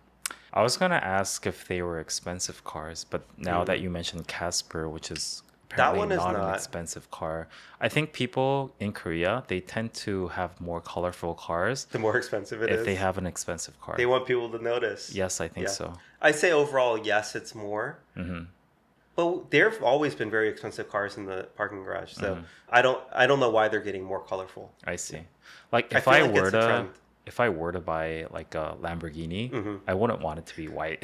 Speaker 2: I was gonna ask if they were expensive cars, but now that
Speaker 1: Mm.
Speaker 2: you mentioned Casper, which is
Speaker 1: That
Speaker 2: apparently
Speaker 1: one is
Speaker 2: not an
Speaker 1: not.
Speaker 2: expensive car, I think people in Korea, they tend to have more colorful cars
Speaker 1: The more expensive it
Speaker 2: if they
Speaker 1: is,
Speaker 2: have an expensive car.
Speaker 1: they want people to notice.
Speaker 2: Yes, I think
Speaker 1: Yeah.
Speaker 2: so.
Speaker 1: I say overall, yes, it's more.
Speaker 2: Mm-hmm.
Speaker 1: But there have always been very expensive cars in the parking garage. So
Speaker 2: Mm-hmm.
Speaker 1: I don't know why they're getting more colorful.
Speaker 2: I see. Like
Speaker 1: I feel like it's a trend.
Speaker 2: if I were to buy like a Lamborghini,
Speaker 1: Hmm.
Speaker 2: I wouldn't want it to be white.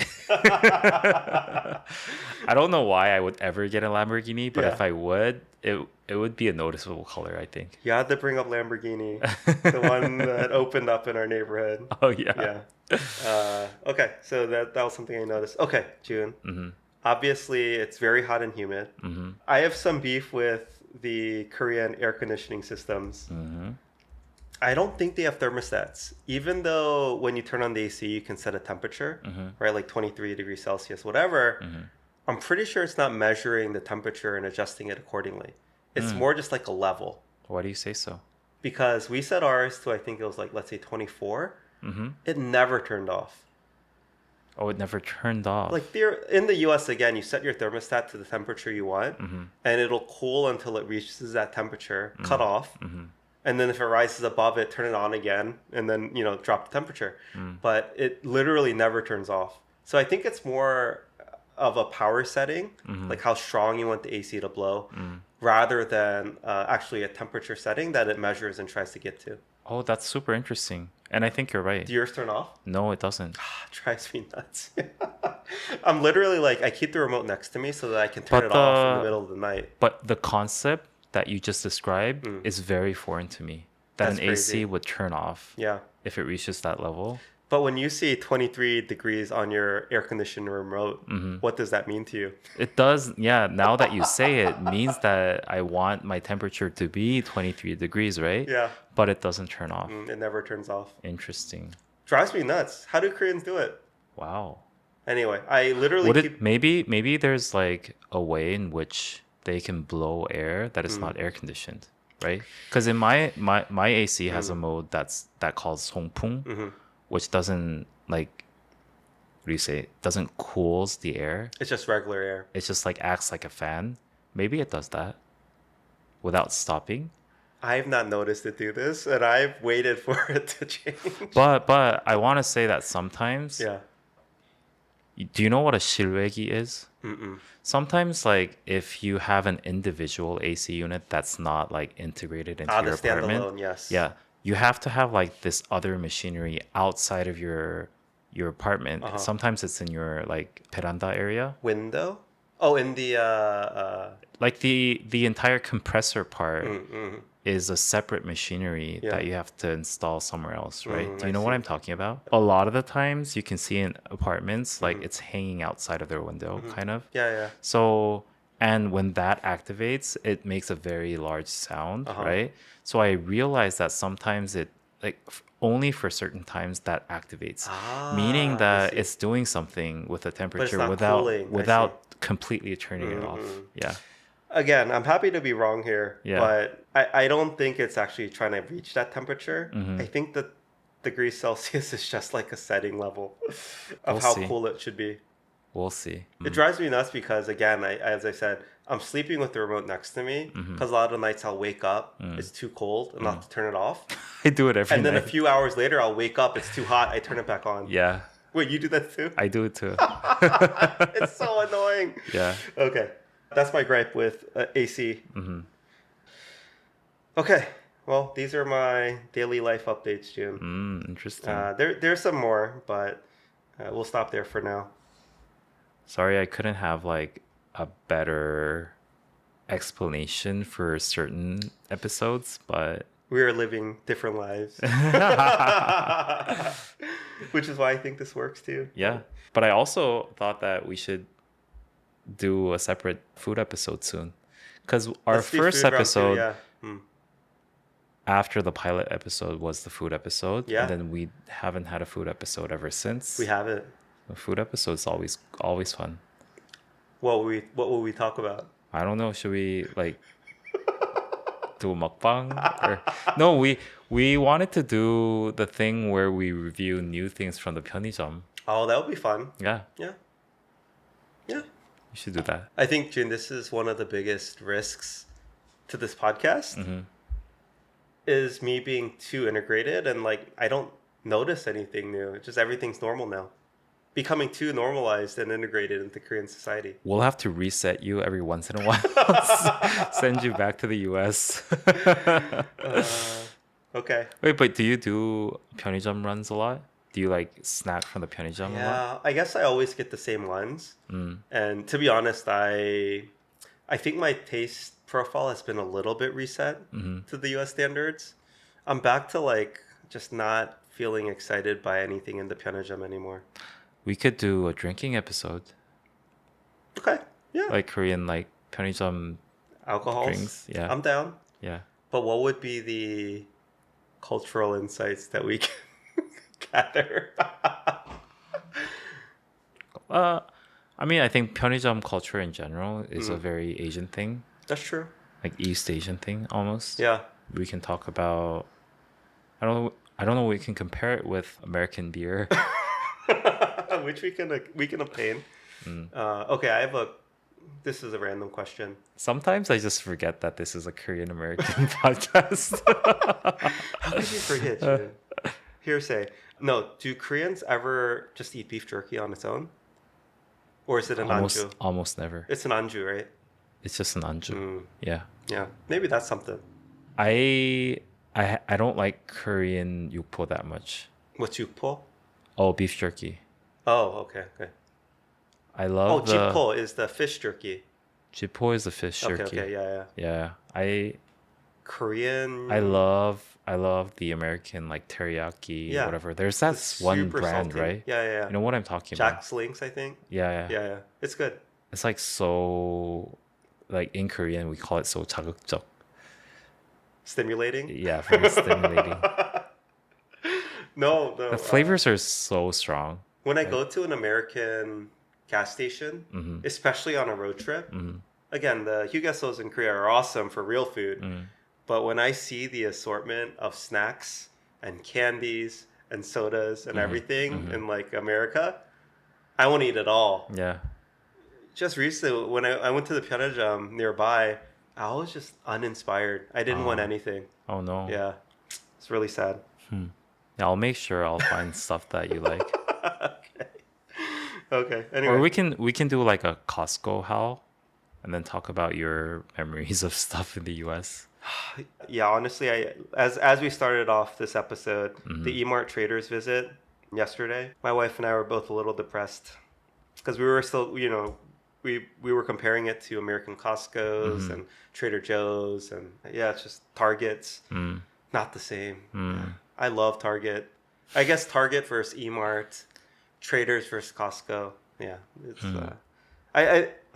Speaker 2: I don't know why I would ever get a Lamborghini, but
Speaker 1: Yeah.
Speaker 2: if I would, it would be a noticeable color, I think.
Speaker 1: You had to bring up Lamborghini, the one that opened up in our neighborhood.
Speaker 2: Oh yeah.
Speaker 1: Yeah. Okay, so that was something I noticed. Okay, June.
Speaker 2: Mm-hmm.
Speaker 1: Obviously, it's very hot and humid.
Speaker 2: Mm-hmm.
Speaker 1: I have some beef with the Korean air conditioning systems.
Speaker 2: Mm-hmm.
Speaker 1: I don't think they have thermostats. Even though when you turn on the AC, you can set a temperature,
Speaker 2: Mm-hmm.
Speaker 1: right? Like 23 degrees Celsius, whatever.
Speaker 2: Mm-hmm.
Speaker 1: I'm pretty sure it's not measuring the temperature and adjusting it accordingly. It's more just like a level.
Speaker 2: Why do you say so?
Speaker 1: Because we set ours to, I think it was like, let's say 24.
Speaker 2: Mm-hmm.
Speaker 1: It never turned off.
Speaker 2: Oh, it never turned off.
Speaker 1: Like there in the US, again, you set your thermostat to the temperature you want,
Speaker 2: Mm-hmm.
Speaker 1: and it'll cool until it reaches that temperature, cut off,
Speaker 2: Mm-hmm.
Speaker 1: and then if it rises above it, turn it on again, and then drop the temperature.
Speaker 2: Mm.
Speaker 1: But it literally never turns off. So I think it's more of a power setting,
Speaker 2: Mm-hmm.
Speaker 1: like how strong you want the AC to blow,
Speaker 2: Mm.
Speaker 1: rather than actually a temperature setting that it measures and tries to get to.
Speaker 2: Oh, that's super interesting. And I think you're right.
Speaker 1: Do yours turn off?
Speaker 2: No, it doesn't.
Speaker 1: Drives me nuts. I'm literally like, I keep the remote next to me so that I can turn
Speaker 2: But
Speaker 1: it off in the middle of the night.
Speaker 2: But the concept that you just described is very foreign to me. That
Speaker 1: That's
Speaker 2: an AC
Speaker 1: crazy.
Speaker 2: would turn off
Speaker 1: Yeah.
Speaker 2: if it reaches that level.
Speaker 1: But when you see 23 degrees on your air conditioner remote, what does that mean to you?
Speaker 2: It does, yeah. Now that you say it, means that I want my temperature to be 23 degrees, right?
Speaker 1: Yeah.
Speaker 2: But it doesn't turn off.
Speaker 1: It never turns off.
Speaker 2: Interesting.
Speaker 1: Drives me nuts. How do Koreans do it?
Speaker 2: Wow.
Speaker 1: Anyway, I literally
Speaker 2: Would
Speaker 1: keep.
Speaker 2: it maybe there's like a way in which they can blow air that is not air conditioned, right? Because in my AC has a mode that calls 송풍, which doesn't like what do you say? Doesn't cools the air.
Speaker 1: It's just regular air.
Speaker 2: It just like acts like a fan. Maybe it does that without stopping.
Speaker 1: I've not noticed it do this, and I've waited for it to change.
Speaker 2: But I want to say that sometimes,
Speaker 1: Yeah.
Speaker 2: do you know what a 실외기 is?
Speaker 1: Mm-mm.
Speaker 2: Sometimes, like, if you have an individual AC unit that's not like integrated into
Speaker 1: Ah, the
Speaker 2: your apartment,
Speaker 1: standalone, yes.
Speaker 2: yeah, you have to have like this other machinery outside of your apartment.
Speaker 1: Uh-huh.
Speaker 2: Sometimes it's in your like veranda area.
Speaker 1: Window? Oh, in the
Speaker 2: Like the entire compressor part
Speaker 1: mm,
Speaker 2: is a separate machinery
Speaker 1: yeah.
Speaker 2: that you have to install somewhere else, right? Do
Speaker 1: I
Speaker 2: you know what
Speaker 1: see.
Speaker 2: I'm talking about? A lot of the times you can see in apartments like
Speaker 1: Mm-hmm.
Speaker 2: it's hanging outside of their window, kind of.
Speaker 1: Yeah, yeah.
Speaker 2: So, and when that activates, it makes a very large sound,
Speaker 1: Uh-huh.
Speaker 2: right? So I realized that sometimes it, like, only for certain times that activates, meaning
Speaker 1: Ah, I
Speaker 2: that
Speaker 1: see.
Speaker 2: it's doing something with the
Speaker 1: But it's
Speaker 2: temperature
Speaker 1: not cooling. I see.
Speaker 2: completely turning it off.
Speaker 1: Mm-mm.
Speaker 2: Yeah.
Speaker 1: Again, I'm happy to be wrong here,
Speaker 2: Yeah.
Speaker 1: but I don't think it's actually trying to reach that temperature. I
Speaker 2: Hmm.
Speaker 1: think that degrees Celsius is just like a setting level of
Speaker 2: We'll
Speaker 1: how
Speaker 2: see.
Speaker 1: cool it should be.
Speaker 2: We'll see.
Speaker 1: It drives me nuts because, again, as I said, I'm sleeping with the remote next to me
Speaker 2: Mm-hmm.
Speaker 1: because a lot of the nights I'll wake up, it's too cold, and I'll have to turn it off.
Speaker 2: I do it every
Speaker 1: And then a
Speaker 2: night.
Speaker 1: few hours later, I'll wake up, it's too hot, I turn it back on.
Speaker 2: Yeah,
Speaker 1: Wait, you do that too?
Speaker 2: I do it too.
Speaker 1: It's so annoying.
Speaker 2: Yeah.
Speaker 1: Okay, that's my gripe with AC.
Speaker 2: Hmm.
Speaker 1: Okay, well, these are my daily life updates, June.
Speaker 2: Interesting.
Speaker 1: There's some more, but we'll stop there for now.
Speaker 2: Sorry, I couldn't have like a better explanation for certain episodes, but
Speaker 1: We are living different lives, which is why I think this works too.
Speaker 2: yeah. But I also thought that we should do a separate food episode soon. Because our
Speaker 1: Let's do
Speaker 2: first
Speaker 1: food round two,
Speaker 2: episode
Speaker 1: yeah. Hmm.
Speaker 2: after the pilot episode was the food episode,
Speaker 1: Yeah.
Speaker 2: and then we haven't had a food episode ever since.
Speaker 1: We have it.
Speaker 2: The food episode's always fun.
Speaker 1: What will we talk about?
Speaker 2: I don't know. Should we like do a mukbang or no? We wanted to do the thing where we review new things from the 편의점.
Speaker 1: Oh, that would be fun.
Speaker 2: Yeah,
Speaker 1: Yeah. Yeah.
Speaker 2: we should do that.
Speaker 1: I think, June, this is one of the biggest risks to this podcast is me being too integrated and like I don't notice anything new. Just everything's normal now. Becoming too normalized and integrated into Korean society.
Speaker 2: We'll have to reset you every once in a while. Send you back to the US.
Speaker 1: Okay.
Speaker 2: Wait, but do you do 편의점 runs a lot? Do you like snack from the 편의점 a lot?
Speaker 1: Yeah, I guess I always get the same ones. And to be honest, I think my taste profile has been a little bit reset to the US standards. I'm back to like just not feeling excited by anything in the 편의점 anymore.
Speaker 2: We could do a drinking episode,
Speaker 1: Okay. Yeah.
Speaker 2: like Korean like 편의점
Speaker 1: Alcohols.
Speaker 2: drinks. Yeah,
Speaker 1: I'm down.
Speaker 2: yeah.
Speaker 1: But what would be the cultural insights that we can gather?
Speaker 2: I mean, I think 편의점 culture in general is a very Asian thing,
Speaker 1: That's true.
Speaker 2: like East Asian thing almost.
Speaker 1: Yeah.
Speaker 2: We can talk about. I don't know. We can compare it with American beer.
Speaker 1: Which we can obtain. Okay, I have a. This is a random question.
Speaker 2: Sometimes I just forget that this is a Korean American podcast.
Speaker 1: How could you forget? Jun? Hearsay. No, do Koreans ever just eat beef jerky on its own, or is it an anju?
Speaker 2: Almost never.
Speaker 1: It's an anju, right?
Speaker 2: It's just an anju. Yeah.
Speaker 1: Yeah, maybe that's something.
Speaker 2: I don't like Korean yukpo that much.
Speaker 1: What's jukpo?
Speaker 2: Oh, beef jerky.
Speaker 1: Oh, okay, okay.
Speaker 2: I
Speaker 1: Oh,
Speaker 2: love the
Speaker 1: jippo is the fish jerky.
Speaker 2: jippo is the fish
Speaker 1: Okay,
Speaker 2: jerky.
Speaker 1: okay, yeah, yeah.
Speaker 2: Yeah.
Speaker 1: Korean.
Speaker 2: I love the American like teriyaki
Speaker 1: Yeah.
Speaker 2: whatever. There's that
Speaker 1: It's
Speaker 2: one
Speaker 1: super
Speaker 2: brand,
Speaker 1: salty.
Speaker 2: right?
Speaker 1: Yeah, yeah, yeah.
Speaker 2: You know what I'm talking about?
Speaker 1: Jack's Links, I think.
Speaker 2: Yeah.
Speaker 1: Yeah, yeah. It's good.
Speaker 2: It's like so like in Korean we call it so 자극적.
Speaker 1: Stimulating.
Speaker 2: Yeah, very stimulating.
Speaker 1: No.
Speaker 2: The flavors are so strong.
Speaker 1: When I go to an American gas station, especially on a road trip, again, the Hyugasos in Korea are awesome for real food. But when I see the assortment of snacks and candies and sodas and everything in like America, I want to eat it all.
Speaker 2: Yeah.
Speaker 1: Just recently, when I went to the 편의점 nearby, I was just uninspired. I didn't want
Speaker 2: Oh,
Speaker 1: anything.
Speaker 2: oh no.
Speaker 1: Yeah, it's really sad.
Speaker 2: Hmm. Yeah, I'll make sure I'll find stuff that you like.
Speaker 1: Okay. Okay.
Speaker 2: Or
Speaker 1: Anyway,
Speaker 2: we can do like a Costco haul and then talk about your memories of stuff in the US.
Speaker 1: yeah. Honestly, as we started off this episode,
Speaker 2: Hmm.
Speaker 1: the Emart Traders visit yesterday, my wife and I were both a little depressed because we were still, we were comparing it to American Costco's
Speaker 2: Hmm.
Speaker 1: and Trader Joe's, and yeah, it's just Target's
Speaker 2: Mm.
Speaker 1: not the same.
Speaker 2: Mm.
Speaker 1: I love Target. I guess Target versus Emart, Traders versus Costco. Yeah, it's
Speaker 2: Mm.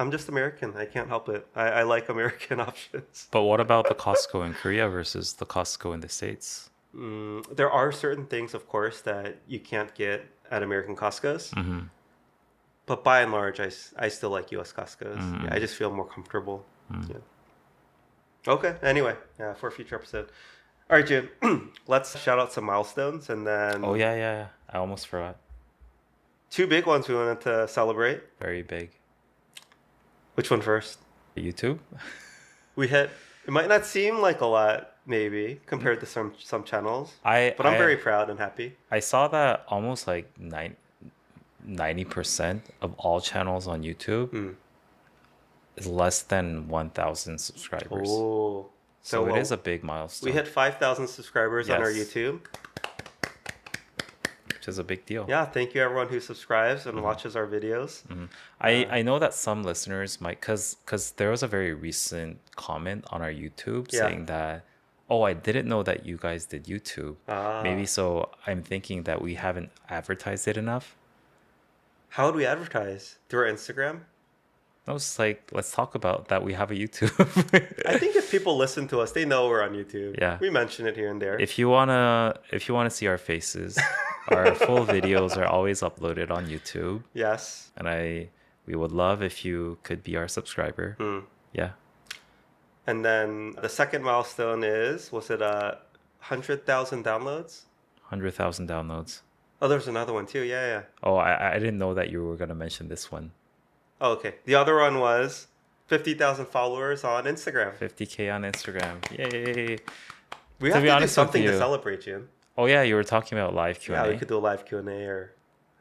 Speaker 1: I'm just American. I can't help it. I like American options.
Speaker 2: But what about the Costco in Korea versus the Costco in the States?
Speaker 1: There are certain things, of course, that you can't get at American Costco's,
Speaker 2: Hmm.
Speaker 1: but by and large, I still like U.S. Costco's. Yeah, I
Speaker 2: Mm.
Speaker 1: just feel more comfortable.
Speaker 2: Mm.
Speaker 1: Yeah. Okay. Anyway, yeah, for a future episode. All right, Jim. Let's shout out some milestones, and
Speaker 2: Oh
Speaker 1: then
Speaker 2: yeah, yeah, yeah. I almost forgot.
Speaker 1: two big ones we wanted to celebrate.
Speaker 2: Very big.
Speaker 1: Which one first?
Speaker 2: YouTube?
Speaker 1: We hit. It might not seem like a lot, maybe, compared to some channels,
Speaker 2: I
Speaker 1: but I'm
Speaker 2: I
Speaker 1: very proud and happy.
Speaker 2: I saw that almost like 90% of all channels on YouTube
Speaker 1: Hmm.
Speaker 2: is less than 1,000 subscribers.
Speaker 1: Oh, so
Speaker 2: So it is
Speaker 1: well,
Speaker 2: a big
Speaker 1: we
Speaker 2: milestone.
Speaker 1: hit 5,000 subscribers on our
Speaker 2: Yes,
Speaker 1: YouTube.
Speaker 2: which is a big deal.
Speaker 1: Yeah, thank you everyone who subscribes and watches our videos.
Speaker 2: Mhm.
Speaker 1: Uh,
Speaker 2: I know that some listeners might, cause there was a very recent comment on our YouTube
Speaker 1: yeah.
Speaker 2: saying that, oh, I didn't know that you guys did YouTube. Maybe
Speaker 1: Ah,
Speaker 2: so I'm thinking that we haven't advertised it enough.
Speaker 1: how would we advertise? Through our Instagram?
Speaker 2: I was like, let's talk about that we have a YouTube.
Speaker 1: I think if people listen to us, they know we're on YouTube.
Speaker 2: Yeah.
Speaker 1: We mention it here and there.
Speaker 2: If you wanna see our faces, our full videos are always uploaded on YouTube.
Speaker 1: Yes.
Speaker 2: And we would love if you could be our subscriber.
Speaker 1: Hmm.
Speaker 2: Yeah.
Speaker 1: And then the second milestone was it 100,000 downloads?
Speaker 2: 100,000 downloads.
Speaker 1: Oh, there's another one too. Yeah, yeah.
Speaker 2: Oh, I didn't know that you were gonna mention this one.
Speaker 1: Oh, okay. The other one was 50,000 followers on Instagram.
Speaker 2: 50K on Instagram. Yay.
Speaker 1: We
Speaker 2: To
Speaker 1: have
Speaker 2: be
Speaker 1: to do
Speaker 2: honest with
Speaker 1: something to
Speaker 2: you.
Speaker 1: celebrate, Jim.
Speaker 2: Oh yeah, you were talking about live
Speaker 1: Yeah, we
Speaker 2: Q&A.
Speaker 1: could do a live Q&A or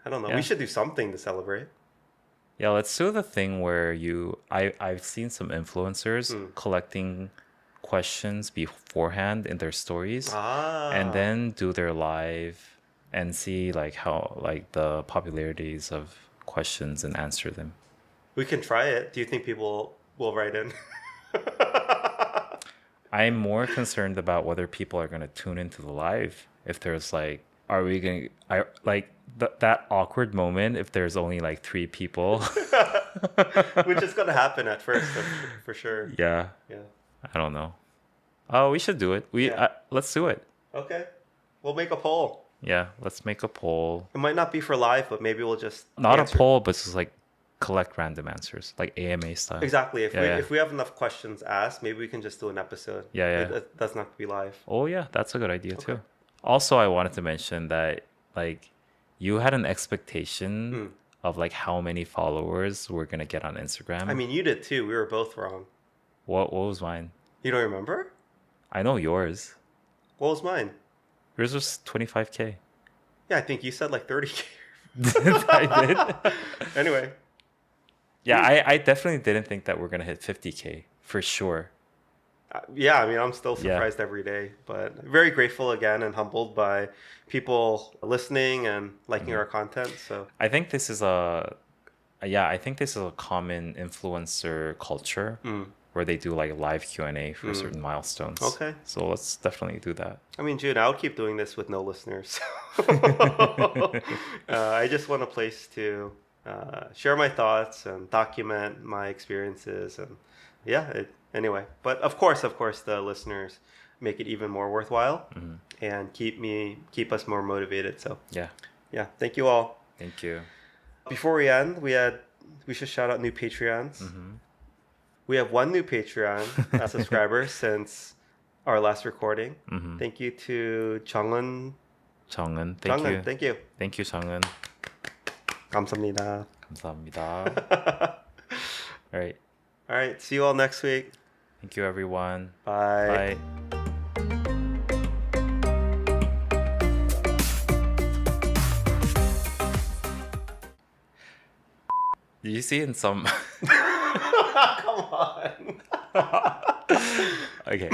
Speaker 1: I don't know. We
Speaker 2: Yeah.
Speaker 1: should do something to celebrate.
Speaker 2: Yeah, let's do the thing where I've seen some influencers
Speaker 1: Hmm.
Speaker 2: collecting questions beforehand in their stories and
Speaker 1: Ah,
Speaker 2: then do their live and see like how like the popularities of questions and answer them.
Speaker 1: we can try it. Do you think people will write in?
Speaker 2: I'm more concerned about whether people are going to tune into the live. If there's like, are we going to, I like that awkward moment if there's only like three people.
Speaker 1: Which is going to happen at first, for sure.
Speaker 2: Yeah,
Speaker 1: Yeah.
Speaker 2: I don't know. Oh, we should do it.
Speaker 1: Yeah.
Speaker 2: Let's do it.
Speaker 1: Okay. We'll make a poll.
Speaker 2: Yeah, let's make a poll.
Speaker 1: It might not be for live, but maybe we'll just
Speaker 2: Not
Speaker 1: answer.
Speaker 2: a poll, but just like collect random answers, like AMA style.
Speaker 1: Exactly.
Speaker 2: Yeah, yeah.
Speaker 1: If we have enough questions asked, maybe we can just do an episode.
Speaker 2: Yeah, yeah.
Speaker 1: It doesn't have to be live.
Speaker 2: Oh yeah, that's a good idea
Speaker 1: Okay.
Speaker 2: too. Also, I wanted to mention that like you had an expectation
Speaker 1: Hmm.
Speaker 2: of like how many followers we're gonna get on Instagram.
Speaker 1: I mean, you did too. We were both wrong.
Speaker 2: What was mine?
Speaker 1: You don't remember?
Speaker 2: I know yours.
Speaker 1: What was mine?
Speaker 2: Yours was 25K.
Speaker 1: Yeah, I think you said like 30K.
Speaker 2: I did.
Speaker 1: Anyway,
Speaker 2: Yeah, I definitely didn't think that we're gonna hit 50K for sure.
Speaker 1: yeah, I mean, I'm still
Speaker 2: Yeah.
Speaker 1: surprised every day, but very grateful again and humbled by people listening and liking
Speaker 2: Mm-hmm.
Speaker 1: our content. So,
Speaker 2: I think this is I think this is a common influencer culture
Speaker 1: mm,
Speaker 2: where they do like live Q&A for certain milestones.
Speaker 1: okay.
Speaker 2: So let's definitely do that.
Speaker 1: I mean, June, I would keep doing this with no listeners. I just want a place to share my thoughts and document my experiences, and yeah. Anyway, but of course, the listeners make it even more worthwhile and keep us more motivated. So
Speaker 2: Yeah.
Speaker 1: yeah, thank you all.
Speaker 2: Thank you.
Speaker 1: Before we end, we should shout out new Patreons. We have one new Patreon subscriber since our last recording. Thank you to Jun.
Speaker 2: 정은, thank you.
Speaker 1: Thank you.
Speaker 2: Thank you, 정은.
Speaker 1: 감사합니다.
Speaker 2: 감사합니다. All right.
Speaker 1: All right. See you all next week.
Speaker 2: Thank you, everyone.
Speaker 1: Bye.
Speaker 2: Bye. Did you see in some?
Speaker 1: Come on.
Speaker 2: Okay.